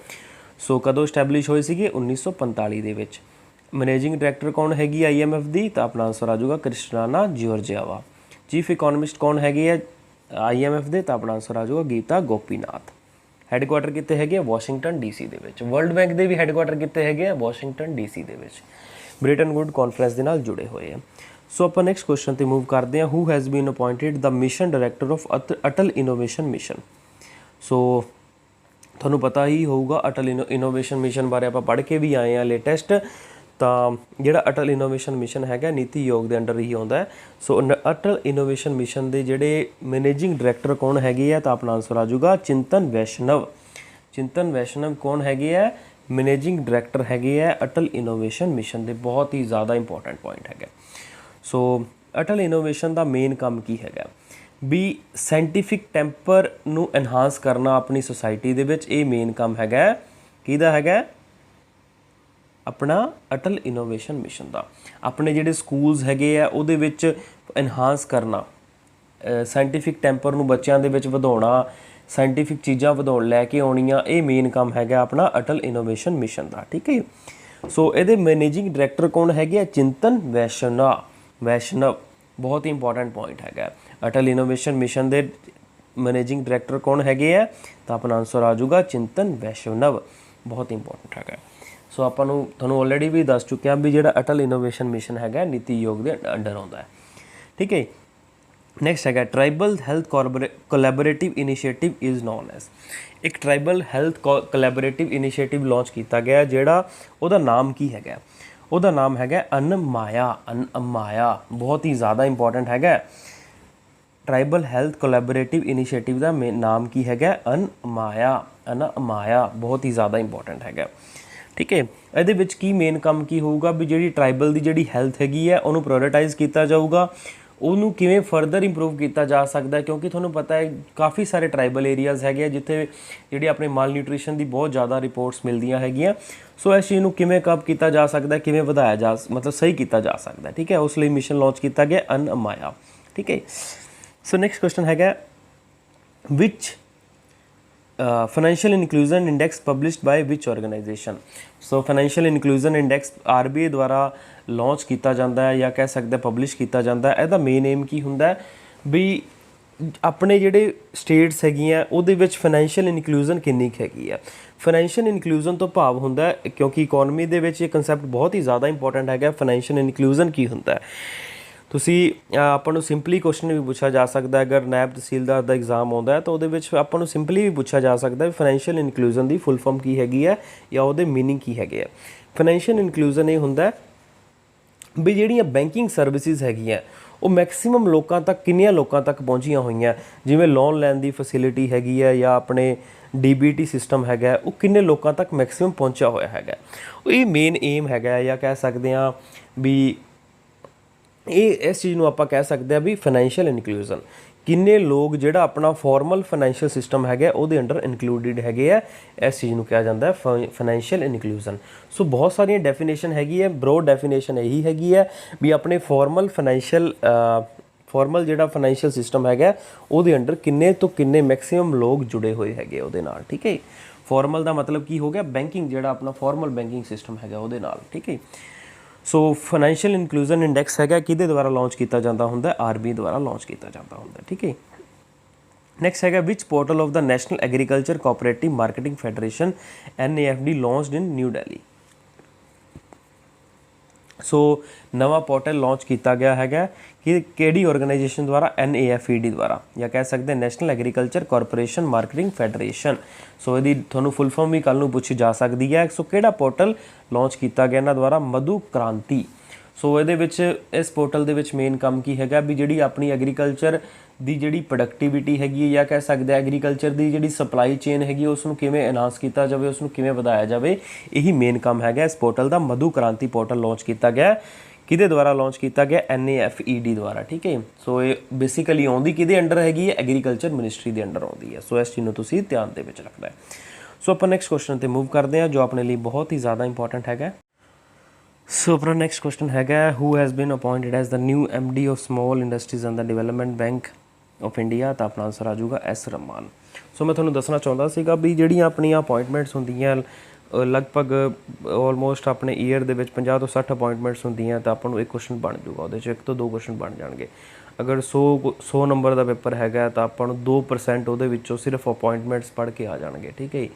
सो कदों स्टैबलिश होए सीगे 1945 दे विच। मैनेजिंग डायरैक्टर कौन हैगी IMF दी, तो अपना आंसर आ जाऊगा क्रिस्टाना जियोरजियावा। चीफ इकोनॉमिस्ट कौन हैगे IMF ਦੇ, ਤਾਂ ਆਪਣਾ ਆਨਸਰ ਆ ਜਾਊਗਾ ਗੀਤਾ ਗੋਪੀਨਾਥ। ਹੈੱਡਕੁਆਟਰ ਕਿੱਥੇ ਹੈਗੇ ਵਾਸ਼ਿੰਗਟਨ DC ਦੇ ਵਿੱਚ। ਵਰਲਡ ਬੈਂਕ ਦੇ ਵੀ ਹੈੱਡਕੁਆਟਰ ਕਿੱਥੇ ਹੈਗੇ ਵਾਸ਼ਿੰਗਟਨ DC ਦੇ ਵਿੱਚ। ਬ੍ਰਿਟਨ ਵੁੱਡ ਕਾਨਫਰੰਸ ਦੇ ਨਾਲ ਜੁੜੇ ਹੋਏ ਆ। ਸੋ ਆਪਾਂ ਨੈਕਸਟ ਕੁਐਸਚਨ ਤੇ ਮੂਵ ਕਰਦੇ ਹਾਂ। Who has been appointed the mission director of Atal innovation mission. So ਤੁਹਾਨੂੰ ਪਤਾ ਹੀ ਹੋਊਗਾ ਅਟਲ ਇਨੋਵੇਸ਼ਨ ਮਿਸ਼ਨ ਬਾਰੇ ਆਪਾਂ ਪੜ੍ਹ ਕੇ ਵੀ ਆਏ ਆ ਲੇਟੈਸਟ। ਤਾਂ ਜਿਹੜਾ ਅਟਲ ਇਨੋਵੇਸ਼ਨ ਮਿਸ਼ਨ ਹੈਗਾ ਨੀਤੀ ਆਯੋਗ ਦੇ ਅੰਡਰ ਹੀ ਆਉਂਦਾ। ਸੋ ਅਟਲ ਇਨੋਵੇਸ਼ਨ ਮਿਸ਼ਨ ਦੇ ਜਿਹੜੇ ਮੈਨੇਜਿੰਗ ਡਾਇਰੈਕਟਰ ਕੌਣ ਹੈਗੇ ਆ, ਤਾਂ ਆਪਣਾ ਆਨਸਰ ਆ ਜਾਊਗਾ ਚਿੰਤਨ ਵੈਸ਼ਨਵ। ਚਿੰਤਨ ਵੈਸ਼ਨਵ ਕੌਣ ਹੈਗੇ ਆ ਮੈਨੇਜਿੰਗ ਡਾਇਰੈਕਟਰ ਹੈਗੇ ਆ ਅਟਲ ਇਨੋਵੇਸ਼ਨ ਮਿਸ਼ਨ ਦੇ। ਬਹੁਤ ਹੀ ਜ਼ਿਆਦਾ ਇੰਪੋਰਟੈਂਟ ਪੁਆਇੰਟ ਹੈਗਾ। ਸੋ ਅਟਲ ਇਨੋਵੇਸ਼ਨ ਦਾ ਮੇਨ ਕੰਮ ਕੀ ਹੈਗਾ ਵੀ ਸਾਇੰਟੀਫਿਕ ਟੈਂਪਰ ਨੂੰ ਐਨਹਾਂਸ ਕਰਨਾ ਆਪਣੀ ਸੁਸਾਇਟੀ ਦੇ ਵਿੱਚ। ਇਹ ਮੇਨ ਕੰਮ ਹੈਗਾ ਕਿਹਦਾ ਹੈਗਾ अपना अटल इनोवेशन मिशन का। अपने जिहड़े स्कूल्स हैगे आ उहदे विच एनहांस करना, साइंटिफिक टैंपर नूं बच्चों दे विच वधाउणा, साइंटिफिक चीज़ां वधाउण लैके आउणियां, ये मेन काम हैगा अपना अटल इनोवेशन मिशन का। ठीक है, सो इहदे मैनेजिंग डायरैक्टर कौन हैगे चिंतन वैष्णव। बहुत ही इंपॉर्टेंट पॉइंट हैगा। अटल इनोवेशन मिशन दे मैनेजिंग डायरैक्टर कौन हैगे आ, तो अपना आंसर आ जाऊगा चिंतन वैष्णव। बहुत इंपॉर्टेंट हैगा। सो ਆਪਾਂ ਨੂੰ ਤੁਹਾਨੂੰ ਆਲਰੇਡੀ ਵੀ ਦੱਸ ਚੁੱਕਿਆ ਵੀ ਜਿਹੜਾ ਅਟਲ ਇਨੋਵੇਸ਼ਨ ਮਿਸ਼ਨ ਹੈਗਾ ਨੀਤੀ ਆਯੋਗ ਦੇ ਅੰਡਰ ਆਉਂਦਾ ਹੈ। ਠੀਕ ਹੈ, ਨੈਕਸਟ ਹੈਗਾ tribal health collaborative initiative is known as. ਇੱਕ tribal health collaborative initiative launch ਕੀਤਾ ਗਿਆ ਜਿਹੜਾ ਉਹਦਾ ਨਾਮ ਕੀ ਹੈਗਾ, ਉਹਦਾ ਨਾਮ ਹੈਗਾ ਅਨਮਾਇਆ। ਬਹੁਤ ਹੀ ਜ਼ਿਆਦਾ ਇੰਪੋਰਟੈਂਟ ਹੈਗਾ। ਟਰਾਈਬਲ ਹੈਲਥ ਕੋਲੈਬੋਰੇਟਿਵ ਇਨੀਸ਼ੀਏਟਿਵ ਦਾ ਨਾਮ ਕੀ ਹੈਗਾ ਅਨਮਾਇਆ। ਬਹੁਤ ਹੀ ਜ਼ਿਆਦਾ ਇੰਪੋਰਟੈਂਟ ਹੈਗਾ। ठीक है, ਇਹਦੇ ਵਿੱਚ ਕੀ ਮੇਨ ਕੰਮ ਕੀ ਹੋਊਗਾ ਵੀ ਜਿਹੜੀ ਟਰਾਈਬਲ ਦੀ ਜਿਹੜੀ ਹੈਲਥ ਹੈਗੀ ਹੈ ਉਹਨੂੰ ਪ੍ਰਾਇਓਰਟਾਈਜ਼ ਕੀਤਾ ਜਾਊਗਾ, ਉਹਨੂੰ ਕਿਵੇਂ ਫਰਦਰ ਇੰਪਰੂਵ ਕੀਤਾ ਜਾ ਸਕਦਾ ਹੈ, ਕਿਉਂਕਿ ਤੁਹਾਨੂੰ ਪਤਾ ਹੈ ਕਾਫੀ ਸਾਰੇ ਟਰਾਈਬਲ ਏਰੀਆਜ਼ ਹੈਗੇ ਆ ਜਿੱਥੇ ਜਿਹੜੀ ਆਪਣੇ ਮਾਲ ਨਿਊਟ੍ਰੀਸ਼ਨ ਦੀ ਬਹੁਤ ਜ਼ਿਆਦਾ ਰਿਪੋਰਟਸ ਮਿਲਦੀਆਂ ਹੈਗੀਆਂ। ਸੋ ਇਸ ਚੀਜ਼ ਨੂੰ ਕਿਵੇਂ ਕਵਰ ਕੀਤਾ ਜਾ ਸਕਦਾ, ਕਿਵੇਂ ਵਧਾਇਆ ਜਾ ਮਤਲਬ ਸਹੀ ਕੀਤਾ ਜਾ ਸਕਦਾ, ਠੀਕ ਹੈ। ਉਸ ਲਈ ਮਿਸ਼ਨ ਲਾਂਚ ਕੀਤਾ ਗਿਆ ਅਨਮਾਇਆ, ਠੀਕ ਹੈ। ਸੋ ਨੈਕਸਟ ਕੁਐਸਚਨ ਹੈਗਾ ਵਿਚ financial inclusion index published by which organization? So financial inclusion index RBI ਦੁਆਰਾ ਲਾਂਚ ਕੀਤਾ ਜਾਂਦਾ ਹੈ ਜਾਂ ਕਹਿ ਸਕਦੇ ਪਬਲਿਸ਼ ਕੀਤਾ ਜਾਂਦਾ ਹੈ। ਇਹਦਾ ਮੇਨ ਏਮ ਕੀ ਹੁੰਦਾ ਵੀ ਆਪਣੇ ਜਿਹੜੇ ਸਟੇਟਸ ਹੈਗੀਆਂ ਉਹਦੇ ਵਿੱਚ ਫਾਈਨੈਂਸ਼ੀਅਲ ਇਨਕਲੂਜਨ ਕਿੰਨੀ ਕੁ ਹੈਗੀ ਆ। ਫਾਈਨੈਂਸ਼ੀਅਲ ਇਨਕਲੂਜਨ ਤੋਂ ਭਾਵ ਹੁੰਦਾ, ਕਿਉਂਕਿ ਇਕੋਨਮੀ ਦੇ ਵਿੱਚ ਇਹ ਕਨਸੈਪਟ ਬਹੁਤ ਹੀ ਜ਼ਿਆਦਾ ਇੰਪੋਰਟੈਂਟ ਹੈਗਾ, ਫਾਈਨੈਂਸ਼ੀਅਲ ਇਨਕਲੂਜਨ ਕੀ ਹੁੰਦਾ ਹੈ। ਤੁਸੀਂ ਆਪਾਂ ਨੂੰ ਸਿੰਪਲੀ ਕੁਐਸਚਨ ਵੀ ਪੁੱਛਿਆ ਜਾ ਸਕਦਾ, ਅਗਰ ਨਾਇਬ ਤਹਿਸੀਲਦਾਰ ਦਾ ਐਗਜ਼ਾਮ ਆਉਂਦਾ ਹੈ ਤਾਂ ਉਹਦੇ ਵਿੱਚ ਆਪਾਂ ਨੂੰ ਸਿੰਪਲੀ ਵੀ ਪੁੱਛਿਆ ਜਾ ਸਕਦਾ ਵੀ ਫਾਈਨੈਂਸ਼ੀਅਲ ਇਨਕਲੂਜਨ ਦੀ ਫੁੱਲ ਫਾਰਮ ਕੀ ਹੈਗੀ ਹੈ ਜਾਂ ਉਹਦੇ ਮੀਨਿੰਗ ਕੀ ਹੈਗੇ ਆ। ਫਾਈਨੈਂਸ਼ੀਅਲ ਇਨਕਲੂਜਨ ਇਹ ਹੁੰਦਾ ਵੀ ਜਿਹੜੀਆਂ ਬੈਂਕਿੰਗ ਸਰਵਿਸਿਜ਼ ਹੈਗੀਆਂ ਉਹ ਮੈਕਸਿਮਮ ਲੋਕਾਂ ਤੱਕ ਕਿੰਨੀਆਂ ਲੋਕਾਂ ਤੱਕ ਪਹੁੰਚੀਆਂ ਹੋਈਆਂ, ਜਿਵੇਂ ਲੋਨ ਲੈਣ ਦੀ ਫੈਸਿਲਿਟੀ ਹੈਗੀ ਹੈ ਜਾਂ ਆਪਣੇ DBT ਸਿਸਟਮ ਹੈਗਾ, ਉਹ ਕਿੰਨੇ ਲੋਕਾਂ ਤੱਕ ਮੈਕਸਿਮਮ ਪਹੁੰਚਿਆ ਹੋਇਆ ਹੈਗਾ। ਇਹ ਮੇਨ ਏਮ ਹੈਗਾ ਜਾਂ ਕਹਿ ਸਕਦੇ ਹਾਂ ਵੀ ਇਹ ਇਸ ਚੀਜ਼ ਨੂੰ ਆਪਾਂ ਕਹਿ ਸਕਦੇ ਹਾਂ ਵੀ ਫਾਈਨੈਂਸ਼ੀਅਲ ਇਨਕਲੂਜਨ ਕਿੰਨੇ ਲੋਕ ਜਿਹੜਾ ਆਪਣਾ ਫਾਰਮਲ ਫਾਈਨੈਂਸ਼ੀਅਲ ਸਿਸਟਮ ਹੈਗਾ ਉਹਦੇ ਅੰਡਰ ਇਨਕਲੂਡਿਡ ਹੈਗੇ ਆ, ਇਸ ਚੀਜ਼ ਨੂੰ ਕਿਹਾ ਜਾਂਦਾ ਫਾਈਨੈਂਸ਼ੀਅਲ ਇਨਕਲੂਜਨ। ਸੋ ਬਹੁਤ ਸਾਰੀਆਂ ਡੈਫੀਨੇਸ਼ਨ ਹੈਗੀ ਹੈ, ਬਰੋਡ ਡੈਫੀਨੇਸ਼ਨ ਇਹੀ ਹੈਗੀ ਹੈ ਵੀ ਆਪਣੇ ਫਾਰਮਲ ਜਿਹੜਾ ਫਾਈਨੈਂਸ਼ੀਅਲ ਸਿਸਟਮ ਹੈਗਾ ਉਹਦੇ ਅੰਡਰ ਕਿੰਨੇ ਤੋਂ ਕਿੰਨੇ ਮੈਕਸਿਮਮ ਲੋਕ ਜੁੜੇ ਹੋਏ ਹੈਗੇ ਉਹਦੇ ਨਾਲ, ਠੀਕ ਹੈ। ਫਾਰਮਲ ਦਾ ਮਤਲਬ ਕੀ ਹੋ ਗਿਆ, ਬੈਂਕਿੰਗ ਜਿਹੜਾ ਆਪਣਾ ਫਾਰਮਲ ਬੈਂਕਿੰਗ ਸਿਸਟਮ ਹੈਗਾ ਉਹਦੇ ਨਾਲ, ਠੀਕ ਹੈ। ਸੋ ਫਾਈਨੈਂਸ਼ੀਅਲ ਇਨਕਲੂਜਨ ਇੰਡੈਕਸ ਹੈਗਾ ਕਿਹਦੇ ਦੁਆਰਾ ਲਾਂਚ ਕੀਤਾ ਜਾਂਦਾ ਹੁੰਦਾ, RBI ਦੁਆਰਾ ਲਾਂਚ ਕੀਤਾ ਜਾਂਦਾ ਹੁੰਦਾ, ਠੀਕ ਹੈ। ਨੈਕਸਟ ਹੈਗਾ which portal of the national agriculture cooperative marketing federation NAFD launched in new Delhi. So ਨਵਾਂ ਪੋਰਟਲ ਲਾਂਚ ਕੀਤਾ ਗਿਆ ਹੈਗਾ ਕਿ ਕਿਹੜੀ ਆਰਗੇਨਾਈਜੇਸ਼ਨ ਦੁਆਰਾ, NAFED ਦੁਆਰਾ ਜਾਂ ਕਹਿ ਸਕਦੇ national agriculture corporation marketing federation. So ਇਹਦੀ ਤੁਹਾਨੂੰ ਫੁੱਲ ਫਾਰਮ ਵੀ ਕੱਲ ਨੂੰ ਪੁੱਛੀ ਜਾ ਸਕਦੀ ਹੈ। ਸੋ ਕਿਹੜਾ ਪੋਰਟਲ ਲਾਂਚ ਕੀਤਾ ਗਿਆ ਇਹਨਾਂ ਦੁਆਰਾ, ਮਧੂ ਕ੍ਰਾਂਤੀ। ਸੋ ਇਹਦੇ ਵਿੱਚ ਇਸ ਪੋਰਟਲ ਦੇ ਵਿੱਚ ਮੇਨ ਕੰਮ ਕੀ ਹੈਗਾ ਵੀ ਜਿਹੜੀ ਆਪਣੀ ਐਗਰੀਕਲਚਰ ਦੀ ਜਿਹੜੀ ਪ੍ਰੋਡਕਟਿਵਿਟੀ ਹੈਗੀ ਹੈ ਜਾਂ ਕਹਿ ਸਕਦੇ ਐਗਰੀਕਲਚਰ ਦੀ ਜਿਹੜੀ ਸਪਲਾਈ ਚੇਨ ਹੈਗੀ ਉਸ ਨੂੰ ਕਿਵੇਂ ਐਨਹਾਂਸ ਕੀਤਾ ਜਾਵੇ, ਉਸ ਨੂੰ ਕਿਵੇਂ ਵਧਾਇਆ ਜਾਵੇ, ਇਹੀ ਮੇਨ ਕੰਮ ਹੈਗਾ ਇਸ ਪੋਰਟਲ ਦਾ। ਮਧੂ ਕ੍ਰਾਂਤੀ ਪੋਰਟਲ ਲਾਂਚ ਕੀਤਾ ਗਿਆ, ਕਿਹਦੇ ਦੁਆਰਾ ਲਾਂਚ ਕੀਤਾ ਗਿਆ, NAFED ਦੁਆਰਾ, ਠੀਕ ਹੈ। ਸੋ ਇਹ ਬੇਸਿਕਲੀ ਆਉਂਦੀ ਕਿਹਦੇ ਅੰਡਰ ਹੈਗੀ ਹੈ, ਐਗਰੀਕਲਚਰ ਮਿਨਿਸਟਰੀ ਦੇ ਅੰਡਰ ਆਉਂਦੀ ਹੈ। ਸੋ ਇਸ ਚੀਜ਼ ਨੂੰ ਤੁਸੀਂ ਧਿਆਨ ਦੇ ਵਿੱਚ ਰੱਖਣਾ ਹੈ। ਸੋ ਆਪਾਂ ਨੈਕਸਟ ਕੁਐਸਚਨ ਤੇ ਮੂਵ ਕਰਦੇ ਹਾਂ ਜੋ ਆਪਣੇ ਲਈ ਬਹੁਤ ਹੀ ਜ਼ਿਆਦਾ ਇੰਪੋਰਟੈਂਟ ਹੈਗਾ। ਸੋ ਆਪਣਾ ਨੈਕਸਟ ਕੁਐਸਚਨ ਹੈਗਾ who has bean appointed as the new MD of small industries and the development bank of India. ਤਾਂ ਆਪਣਾ ਆਨਸਰ ਆ ਜਾਊਗਾ S ਰਮਾਨ। ਸੋ ਮੈਂ ਤੁਹਾਨੂੰ ਦੱਸਣਾ ਚਾਹੁੰਦਾ ਸੀਗਾ ਵੀ ਜਿਹੜੀਆਂ ਆਪਣੀਆਂ ਅਪਾਇੰਟਮੈਂਟਸ ਹੁੰਦੀਆਂ ਲਗਭਗ ਆਲਮੋਸਟ ਆਪਣੇ ਈਅਰ ਦੇ ਵਿੱਚ 50 ਤੋਂ 60 ਅਪਾਇੰਟਮੈਂਟਸ ਹੁੰਦੀਆਂ ਤਾਂ ਆਪਾਂ ਨੂੰ ਇੱਕ ਕੁਐਸਚਨ ਬਣ ਜਾਊਗਾ, ਉਹਦੇ 'ਚ 1 ਤੋਂ 2 ਕੁਐਸਚਨ ਬਣ ਜਾਣਗੇ। ਅਗਰ 100 ਨੰਬਰ ਦਾ ਪੇਪਰ ਹੈਗਾ ਤਾਂ ਆਪਾਂ ਨੂੰ 2% ਉਹਦੇ ਵਿੱਚੋਂ ਸਿਰਫ ਅਪਾਇੰਟਮੈਂਟਸ ਪੜ੍ਹ ਕੇ ਆ ਜਾਣਗੇ, ਠੀਕ ਹੈ।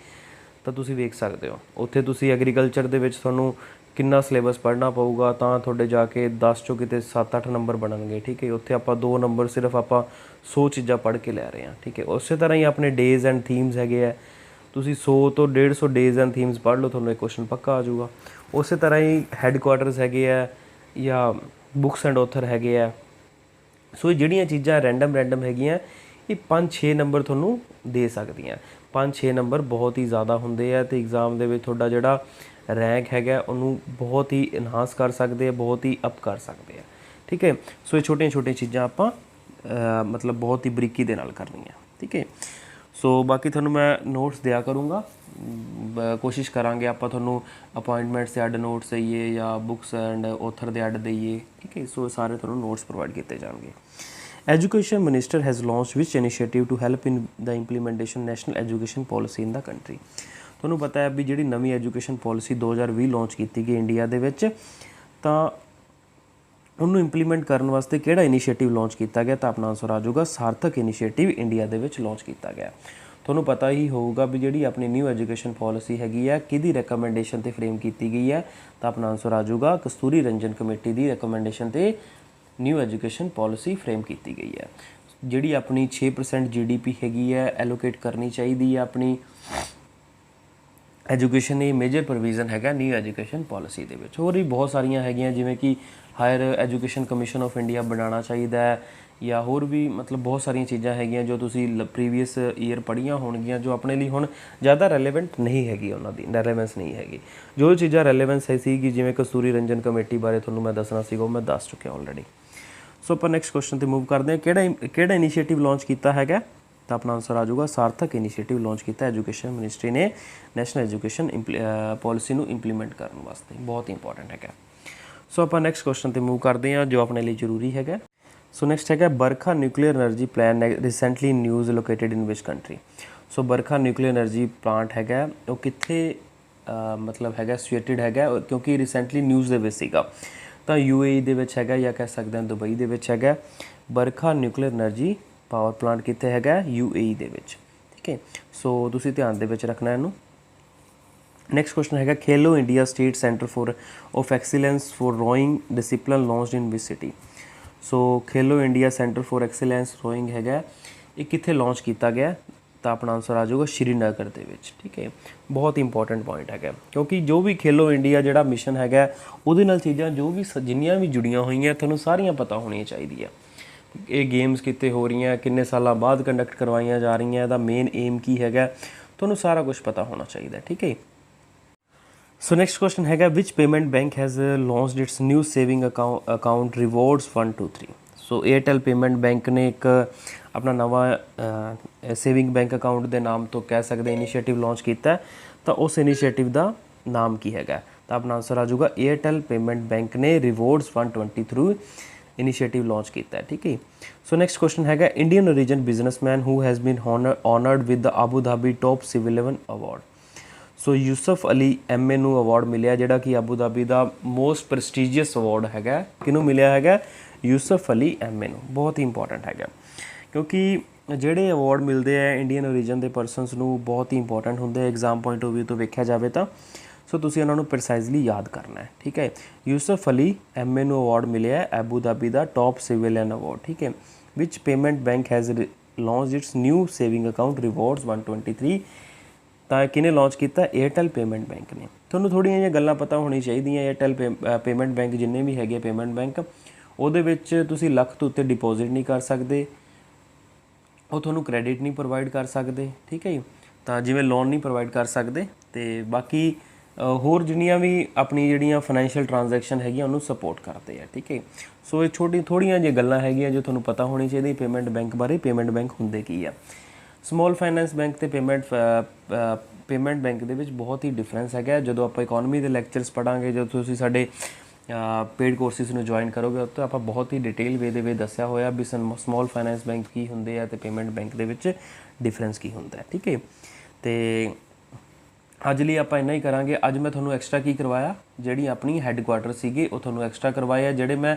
ਤਾਂ ਤੁਸੀਂ ਵੇਖ ਸਕਦੇ ਹੋ ਉੱਥੇ ਤੁਸੀਂ ਐਗਰੀਕਲਚਰ ਦੇ ਵਿੱਚ ਤੁਹਾਨੂੰ ਕਿੰਨਾ ਸਿਲੇਬਸ ਪੜ੍ਹਨਾ ਪਊਗਾ ਤਾਂ ਤੁਹਾਡੇ ਜਾ ਕੇ 10 ਚੋਂ ਕਿਤੇ 7-8 ਨੰਬਰ ਬਣਨਗੇ, ਠੀਕ ਹੈ। ਉੱਥੇ ਆਪਾਂ 2 ਨੰਬਰ ਸਿਰਫ ਆਪਾਂ 100 ਚੀਜ਼ਾਂ ਪੜ੍ਹ ਕੇ ਲੈ ਰਹੇ ਹਾਂ, ਠੀਕ ਹੈ। ਉਸੇ ਤਰ੍ਹਾਂ ਹੀ ਆਪਣੇ ਡੇਜ਼ ਐਂਡ ਥੀਮਸ ਹੈਗੇ ਆ, ਤੁਸੀਂ 100 ਤੋਂ 150 ਡੇਜ਼ ਐਂਡ ਥੀਮਸ ਪੜ੍ਹ ਲਓ, ਤੁਹਾਨੂੰ ਇੱਕ ਕੁਐਸਚਨ ਪੱਕਾ ਆ ਜਾਊਗਾ। ਉਸੇ ਤਰ੍ਹਾਂ ਹੀ ਹੈੱਡਕੁਆਟਰਸ ਹੈਗੇ ਆ ਜਾਂ ਬੁੱਕਸ ਐਂਡ ਆਥਰ ਹੈਗੇ ਆ। ਸੋ ਇਹ ਜਿਹੜੀਆਂ ਚੀਜ਼ਾਂ ਰੈਂਡਮ ਹੈਗੀਆਂ ਇਹ 5-6 ਨੰਬਰ ਤੁਹਾਨੂੰ ਦੇ ਸਕਦੀਆਂ। 5-6 ਨੰਬਰ ਬਹੁਤ ਹੀ ਜ਼ਿਆਦਾ ਹੁੰਦੇ ਆ ਅਤੇ ਐਗਜ਼ਾਮ ਦੇ ਵਿੱਚ ਤੁਹਾਡਾ ਜਿਹੜਾ ਰੈਂਕ ਹੈਗਾ ਉਹਨੂੰ ਬਹੁਤ ਹੀ ਇਨਹਾਂਸ ਕਰ ਸਕਦੇ ਆ, ਬਹੁਤ ਹੀ ਅਪ ਕਰ ਸਕਦੇ ਆ, ਠੀਕ ਹੈ। ਸੋ ਇਹ ਛੋਟੀਆਂ ਚੀਜ਼ਾਂ ਆਪਾਂ ਮਤਲਬ ਬਹੁਤ ਹੀ ਬਰੀਕੀ ਦੇ ਨਾਲ ਕਰਨੀਆਂ, ਠੀਕ ਹੈ। ਸੋ ਬਾਕੀ ਤੁਹਾਨੂੰ ਮੈਂ ਨੋਟਸ ਦਿਆ ਕਰੂੰਗਾ, ਕੋਸ਼ਿਸ਼ ਕਰਾਂਗੇ ਆਪਾਂ ਤੁਹਾਨੂੰ ਅਪਾਇੰਟਮੈਂਟਸ ਦੇ ਅੱਡ ਨੋਟਸ ਦਈਏ ਜਾਂ ਬੁੱਕਸ ਐਂਡ ਆਥਰ ਦੇ ਅੱਡ ਦਈਏ, ਠੀਕ ਹੈ। ਸੋ ਸਾਰੇ ਤੁਹਾਨੂੰ ਨੋਟਸ ਪ੍ਰੋਵਾਈਡ ਕੀਤੇ ਜਾਣਗੇ। Education minister has launch which initiative to help in the implementation national education policy in the country. ਤੁਹਾਨੂੰ ਪਤਾ ਹੈ ਵੀ ਜਿਹੜੀ ਨਵੀਂ ਐਜੂਕੇਸ਼ਨ ਪੋਲਿਸੀ 2020 ਲਾਂਚ ਕੀਤੀ ਗਈ ਇੰਡੀਆ ਦੇ ਵਿੱਚ, ਤਾਂ ਉਹਨੂੰ ਇੰਪਲੀਮੈਂਟ ਕਰਨ ਵਾਸਤੇ ਕਿਹੜਾ ਇਨੀਸ਼ੀਏਟਿਵ ਲਾਂਚ ਕੀਤਾ ਗਿਆ, ਤਾਂ ਆਪਣਾ ਆਨਸਰ ਆ ਜਾਊਗਾ ਸਾਰਥਕ ਇਨੀਸ਼ੀਏਟਿਵ ਇੰਡੀਆ ਦੇ ਵਿੱਚ ਲਾਂਚ ਕੀਤਾ ਗਿਆ। ਤੁਹਾਨੂੰ ਪਤਾ ਹੀ ਹੋਊਗਾ ਵੀ ਜਿਹੜੀ ਆਪਣੀ ਨਿਊ ਐਜੂਕੇਸ਼ਨ ਪੋਲਿਸੀ ਹੈਗੀ ਹੈ ਕਿਹਦੀ ਰეკਮੈਂਡੇਸ਼ਨ 'ਤੇ ਫਰੇਮ ਕੀਤੀ ਗਈ ਹੈ, ਤਾਂ ਆਪਣਾ ਆਨਸਰ ਆ ਜਾਊਗਾ ਕਸਤੂਰੀ ਰੰਜਨ ਕਮੇਟੀ ਦੀ ਰეკਮੈਂਡੇਸ਼ਨ 'ਤੇ ਨਿਊ ਐਜੂਕੇਸ਼ਨ ਪੋਲਿਸੀ ਫਰੇਮ ਕੀਤੀ ਗਈ ਹੈ। ਜਿਹੜੀ ਆਪਣੀ 6% GDP ਹੈਗੀ ਹੈ ਐਲੋਕੇਟ ਕਰਨੀ ਚਾਹੀਦੀ ਹੈ ਆਪਣੀ ਐਜੂਕੇਸ਼ਨ, ਇਹ ਮੇਜਰ ਪ੍ਰੋਵੀਜ਼ਨ ਹੈਗਾ ਨਿਊ ਐਜੂਕੇਸ਼ਨ ਪੋਲਿਸੀ ਦੇ ਵਿੱਚ। ਹੋਰ ਵੀ ਬਹੁਤ ਸਾਰੀਆਂ ਹੈਗੀਆਂ ਜਿਵੇਂ ਕਿ higher education commission of India ਬਣਾਉਣਾ ਚਾਹੀਦਾ ਹੈ ਜਾਂ ਹੋਰ ਵੀ ਮਤਲਬ ਬਹੁਤ ਸਾਰੀਆਂ ਚੀਜ਼ਾਂ ਹੈਗੀਆਂ ਜੋ ਤੁਸੀਂ ਪ੍ਰੀਵੀਅਸ ਈਅਰ ਪੜ੍ਹੀਆਂ ਹੋਣਗੀਆਂ ਜੋ ਆਪਣੇ ਲਈ ਹੁਣ ਜ਼ਿਆਦਾ ਰੈਲੇਵੈਂਟ ਨਹੀਂ ਹੈਗੀ, ਉਹਨਾਂ ਦੀ ਰੈਲੇਵੈਂਸ ਨਹੀਂ ਹੈਗੀ। ਜੋ ਚੀਜ਼ਾਂ ਰੈਲੇਵੈਂਸ ਹੈ ਸੀਗੀ ਜਿਵੇਂ ਕਸਤੂਰੀ ਰੰਜਨ ਕਮੇਟੀ ਬਾਰੇ ਤੁਹਾਨੂੰ ਮੈਂ ਦੱਸਣਾ ਸੀਗਾ ਉਹ ਮੈਂ ਦੱਸ ਚੁੱਕਿਆ ਆਲਰੇਡੀ। ਸੋ ਆਪਾਂ ਨੈਕਸਟ ਕੁਐਸਚਨ ਤੇ ਮੂਵ ਕਰਦੇ ਹਾਂ। ਕਿਹੜਾ ਇਨੀਸ਼ੀਏਟਿਵ ਲਾਂਚ ਕੀਤਾ ਹੈਗਾ, ਤਾਂ ਆਪਣਾ ਆਨਸਰ ਆ ਜਾਊਗਾ ਸਾਰਥਕ ਇਨੀਸ਼ੀਏਟਿਵ ਲਾਂਚ ਕੀਤਾ ਐਜੂਕੇਸ਼ਨ ਮਿਨਿਸਟਰੀ ਨੇ ਨੈਸ਼ਨਲ ਐਜੂਕੇਸ਼ਨ ਪਾਲਿਸੀ ਨੂੰ ਇੰਪਲੀਮੈਂਟ ਕਰਨ ਵਾਸਤੇ, ਬਹੁਤ ਇੰਪੋਰਟੈਂਟ ਹੈਗਾ। ਸੋ ਆਪਾਂ ਨੈਕਸਟ ਕੁਐਸਚਨ ਤੇ ਮੂਵ ਕਰਦੇ ਹਾਂ ਜੋ ਆਪਣੇ ਲਈ ਜ਼ਰੂਰੀ ਹੈਗਾ। ਸੋ ਨੈਕਸਟ ਹੈਗਾ Barakah nuclear energy plan recently news located in which country. So Barakah nuclear energy plant ਹੈਗਾ ਉਹ ਕਿੱਥੇ ਮਤਲਬ ਹੈਗਾ ਸਿਚੁਏਟਡ ਹੈਗਾ, ਕਿਉਂਕਿ ਰੀਸੈਂਟਲੀ ਨਿਊਜ਼ ਦੇ ਵਿੱਚ ਸੀਗਾ, ਤਾਂ UAE ਦੇ ਵਿੱਚ ਹੈਗਾ ਜਾਂ ਕਹਿ ਸਕਦੇ ਹਾਂ ਦੁਬਈ ਦੇ ਵਿੱਚ ਹੈਗਾ। Barakah nuclear energy power plant ਕਿੱਥੇ ਹੈਗਾ, UAE ਦੇ ਵਿੱਚ, ਠੀਕ ਹੈ। ਸੋ ਤੁਸੀਂ ਧਿਆਨ ਦੇ ਵਿੱਚ ਰੱਖਣਾ ਇਹਨੂੰ। ਨੈਕਸਟ ਕੁਐਸਚਨ ਹੈਗਾ Khelo India state centre of excellence for rowing discipline launched in which city. So Khelo India centre for excellence rowing ਹੈਗਾ, ਇਹ ਕਿੱਥੇ ਲਾਂਚ ਕੀਤਾ ਗਿਆ, ਤਾਂ ਆਪਣਾ ਆਨਸਰ ਆ ਜਾਊਗਾ ਸ਼੍ਰੀਨਗਰ ਦੇ ਵਿੱਚ, ਠੀਕ ਹੈ। ਬਹੁਤ ਇੰਪੋਰਟੈਂਟ ਪੁਆਇੰਟ ਹੈਗਾ, ਕਿਉਂਕਿ ਜੋ ਵੀ ਖੇਲੋ ਇੰਡੀਆ ਜਿਹੜਾ ਮਿਸ਼ਨ ਹੈਗਾ ਉਹਦੇ ਨਾਲ ਚੀਜ਼ਾਂ ਜੋ ਵੀ ਜਿੰਨੀਆਂ ਵੀ ਜੁੜੀਆਂ ਹੋਈਆਂ ਤੁਹਾਨੂੰ ਸਾਰੀਆਂ ਪਤਾ ਹੋਣੀਆਂ ਚਾਹੀਦੀਆਂ। ਇਹ ਗੇਮਸ ਕਿੱਥੇ ਹੋ ਰਹੀਆਂ, ਕਿੰਨੇ ਸਾਲਾਂ ਬਾਅਦ ਕੰਡਕਟ ਕਰਵਾਈਆਂ ਜਾ ਰਹੀਆਂ, ਇਹਦਾ ਮੇਨ ਏਮ ਕੀ ਹੈਗਾ, ਤੁਹਾਨੂੰ ਸਾਰਾ ਕੁਝ ਪਤਾ ਹੋਣਾ ਚਾਹੀਦਾ, ਠੀਕ ਹੈ। ਸੋ ਨੈਕਸਟ ਕੁਐਸਚਨ ਹੈਗਾ which payment bank has launched its new saving account rewards 123। So Airtel payment bank ਨੇ ਇੱਕ ਆਪਣਾ ਨਵਾਂ ਸੇਵਿੰਗ ਬੈਂਕ ਅਕਾਊਂਟ ਦੇ ਨਾਮ ਤੋਂ ਕਹਿ ਸਕਦੇ ਇਨੀਸ਼ੀਏਟਿਵ ਲਾਂਚ ਕੀਤਾ, ਤਾਂ ਉਸ ਇਨੀਸ਼ੀਏਟਿਵ ਦਾ ਨਾਮ ਕੀ ਹੈਗਾ, ਤਾਂ ਆਪਣਾ ਆਨਸਰ ਆ ਜਾਊਗਾ ਏਅਰਟੈਲ ਪੇਮੈਂਟ ਬੈਂਕ ਨੇ ਰਿਵਾਰਡਸ 120 ਥਰੂ ਇਨੀਸ਼ੀਏਟਿਵ ਲਾਂਚ ਕੀਤਾ ਹੈ, ਠੀਕ ਹੈ। ਸੋ ਨੈਕਸਟ ਕੁਐਸਚਨ ਹੈਗਾ Indian origin businessman who has bean honoured with the Abu Dhabi top civil 11 award. So Yusuf Ali MA ਨੂੰ ਅਵਾਰਡ ਮਿਲਿਆ ਜਿਹੜਾ ਕਿ ਆਬੂ ਧਾਬੀ ਦਾ ਮੋਸਟ ਪ੍ਰੈਸਟੀਜੀਅਸ ਅਵਾਰਡ ਹੈਗਾ। ਕਿਹਨੂੰ ਮਿਲਿਆ ਹੈਗਾ, ਯੂਸਫ ਅਲੀ MA ਨੂੰ। ਬਹੁਤ ਹੀ ਇੰਪੋਰਟੈਂਟ ਹੈਗਾ, ਕਿਉਂਕਿ ਜਿਹੜੇ ਅਵਾਰਡ ਮਿਲਦੇ ਆ ਇੰਡੀਅਨ ਓਰੀਜਨ ਦੇ ਪਰਸਨਸ ਨੂੰ ਬਹੁਤ ਹੀ ਇੰਪੋਰਟੈਂਟ ਹੁੰਦੇ ਆ ਐਗਜ਼ਾਮ ਪੁਆਇੰਟ ਆਫ ਵਿਊ ਤੋਂ ਵੇਖਿਆ ਜਾਵੇ ਤਾਂ। ਸੋ ਤੁਸੀਂ ਉਹਨਾਂ ਨੂੰ ਪ੍ਰੀਸਾਈਜ਼ਲੀ ਯਾਦ ਕਰਨਾ ਹੈ, ਠੀਕ ਹੈ। ਯੂਸਫ ਅਲੀ MA ਨੂੰ ਅਵਾਰਡ ਮਿਲਿਆ ਆਬੂ ਧਾਬੀ ਦਾ ਟੌਪ ਸਿਵਿਲੀਅਨ ਅਵਾਰਡ, ਠੀਕ ਹੈ। Which payment bank has launched its new saving account rewards 123। ਤਾਂ ਕਿਹਨੇ ਲਾਂਚ ਕੀਤਾ, ਏਅਰਟੈਲ ਪੇਮੈਂਟ ਬੈਂਕ ਨੇ। ਤੁਹਾਨੂੰ ਥੋੜ੍ਹੀਆਂ ਜਿਹੀਆਂ ਗੱਲਾਂ ਪਤਾ ਹੋਣੀ ਚਾਹੀਦੀਆਂ। ਏਅਰਟੈਲ ਪੇਮੈਂਟ ਬੈਂਕ ਜਿੰਨੇ ਵੀ ਹੈਗੇ ਪੇਮੈਂਟ ਬੈਂਕ, ਉਹਦੇ ਵਿੱਚ ਤੁਸੀਂ ਲੱਖ ਤੋਂ ਉੱਤੇ ਡਿਪੋਜ਼ਿਟ ਨਹੀਂ ਕਰ ਸਕਦੇ, ਉਹ ਤੁਹਾਨੂੰ ਕ੍ਰੈਡਿਟ ਨਹੀਂ ਪ੍ਰੋਵਾਈਡ ਕਰ ਸਕਦੇ, ਠੀਕ ਹੈ ਜੀ। ਤਾਂ ਜਿਵੇਂ ਲੋਨ ਨਹੀਂ ਪ੍ਰੋਵਾਈਡ ਕਰ ਸਕਦੇ, ਅਤੇ ਬਾਕੀ ਹੋਰ ਜਿੰਨੀਆਂ ਵੀ ਆਪਣੀ ਜਿਹੜੀਆਂ ਫਾਈਨੈਂਸ਼ੀਅਲ ਟ੍ਰਾਂਜੈਕਸ਼ਨ ਹੈਗੀਆਂ ਉਹਨੂੰ ਸਪੋਰਟ ਕਰਦੇ ਆ, ਠੀਕ ਹੈ। ਸੋ ਇਹ ਥੋੜ੍ਹੀਆਂ ਜਿਹੀਆਂ ਗੱਲਾਂ ਹੈਗੀਆਂ ਜੋ ਤੁਹਾਨੂੰ ਪਤਾ ਹੋਣੀ ਚਾਹੀਦੀ ਪੇਮੈਂਟ ਬੈਂਕ ਬਾਰੇ। ਪੇਮੈਂਟ ਬੈਂਕ ਹੁੰਦੇ ਕੀ ਆ, ਸਮਾਲ ਫਾਈਨੈਂਸ ਬੈਂਕ ਅਤੇ ਪੇਮੈਂਟ ਬੈਂਕ ਦੇ ਵਿੱਚ ਬਹੁਤ ਹੀ ਡਿਫਰੈਂਸ ਹੈਗਾ। ਜਦੋਂ ਆਪਾਂ ਇਕੋਨਮੀ ਦੇ ਲੈਕਚਰਸ ਪੜ੍ਹਾਂਗੇ, ਜਦੋਂ ਤੁਸੀਂ ਸਾਡੇ ਪੇਡ ਕੋਰਸਿਸ ਨੂੰ ਜੁਆਇਨ ਕਰੋਗੇ, ਉੱਥੇ ਆਪਾਂ ਬਹੁਤ ਹੀ ਡਿਟੇਲ ਵੇ ਦੇ ਵਿੱਚ ਦੱਸਿਆ ਹੋਇਆ ਵੀ ਸਮਾਲ ਫਾਈਨੈਂਸ ਬੈਂਕ ਕੀ ਹੁੰਦੇ ਆ ਅਤੇ ਪੇਮੈਂਟ ਬੈਂਕ ਦੇ ਵਿੱਚ ਡਿਫਰੈਂਸ ਕੀ ਹੁੰਦਾ ਹੈ, ਠੀਕ ਹੈ। ਅਤੇ ਅੱਜ ਲਈ ਆਪਾਂ ਇੰਨਾ ਹੀ ਕਰਾਂਗੇ। ਅੱਜ ਮੈਂ ਤੁਹਾਨੂੰ ਐਕਸਟਰਾ ਕੀ ਕਰਵਾਇਆ, ਜਿਹੜੀ ਆਪਣੀ ਹੈੱਡਕੁਆਟਰ ਸੀਗੇ ਉਹ ਤੁਹਾਨੂੰ ਐਕਸਟਰਾ ਕਰਵਾਏ ਆ, ਜਿਹੜੇ ਮੈਂ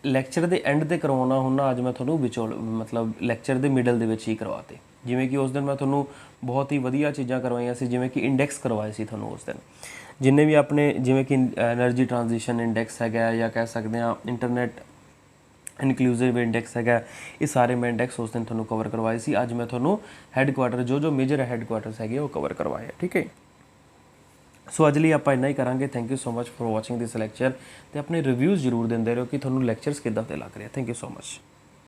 ਲੈਕਚਰ ਦੇ ਐਂਡ 'ਤੇ ਕਰਵਾਉਣਾ ਹੁੰਦਾ ਅੱਜ ਮੈਂ ਤੁਹਾਨੂੰ ਵਿੱਚੋਂ ਮਤਲਬ ਲੈਕਚਰ ਦੇ ਮਿਡਲ ਦੇ ਵਿੱਚ ਹੀ ਕਰਵਾਤੇ। ਜਿਵੇਂ ਕਿ ਉਸ ਦਿਨ ਮੈਂ ਤੁਹਾਨੂੰ ਬਹੁਤ ਹੀ ਵਧੀਆ ਚੀਜ਼ਾਂ ਕਰਵਾਈਆਂ ਸੀ, ਜਿਵੇਂ ਕਿ ਇੰਡੈਕਸ ਕਰਵਾਏ ਸੀ ਤੁਹਾਨੂੰ ਉਸ ਦਿਨ, ਜਿੰਨੇ ਵੀ ਆਪਣੇ ਜਿਵੇਂ ਕਿ ਐਨਰਜੀ ਟ੍ਰਾਂਜੀਸ਼ਨ ਇੰਡੈਕਸ ਹੈਗਾ ਜਾਂ ਕਹਿ ਸਕਦੇ ਹਾਂ ਇੰਟਰਨੈਟ ਇਨਕਲੂਸਿਵ ਇੰਡੈਕਸ ਹੈਗਾ, ਇਹ ਸਾਰੇ ਮੈਂ ਇੰਡੈਕਸ ਉਸ ਦਿਨ ਤੁਹਾਨੂੰ ਕਵਰ ਕਰਵਾਏ ਸੀ। ਅੱਜ ਮੈਂ ਤੁਹਾਨੂੰ ਹੈੱਡਕੁਆਟਰ ਜੋ ਮੇਜਰ ਹੈੱਡਕੁਆਟਰਸ ਹੈਗੇ ਉਹ ਕਵਰ ਕਰਵਾਏ, ਠੀਕ ਹੈ। ਸੋ ਅੱਜ ਲਈ ਆਪਾਂ ਇੰਨਾ ਹੀ ਕਰਾਂਗੇ। Thank you so much for watching this lecture, ਅਤੇ ਆਪਣੇ ਰਿਵਿਊਜ਼ ਜ਼ਰੂਰ ਦਿੰਦੇ ਰਹੋ ਕਿ ਤੁਹਾਨੂੰ ਲੈਕਚਰਸ ਕਿੱਦਾਂ ਦੇ ਲੱਗ ਰਹੇ। Thank you so much.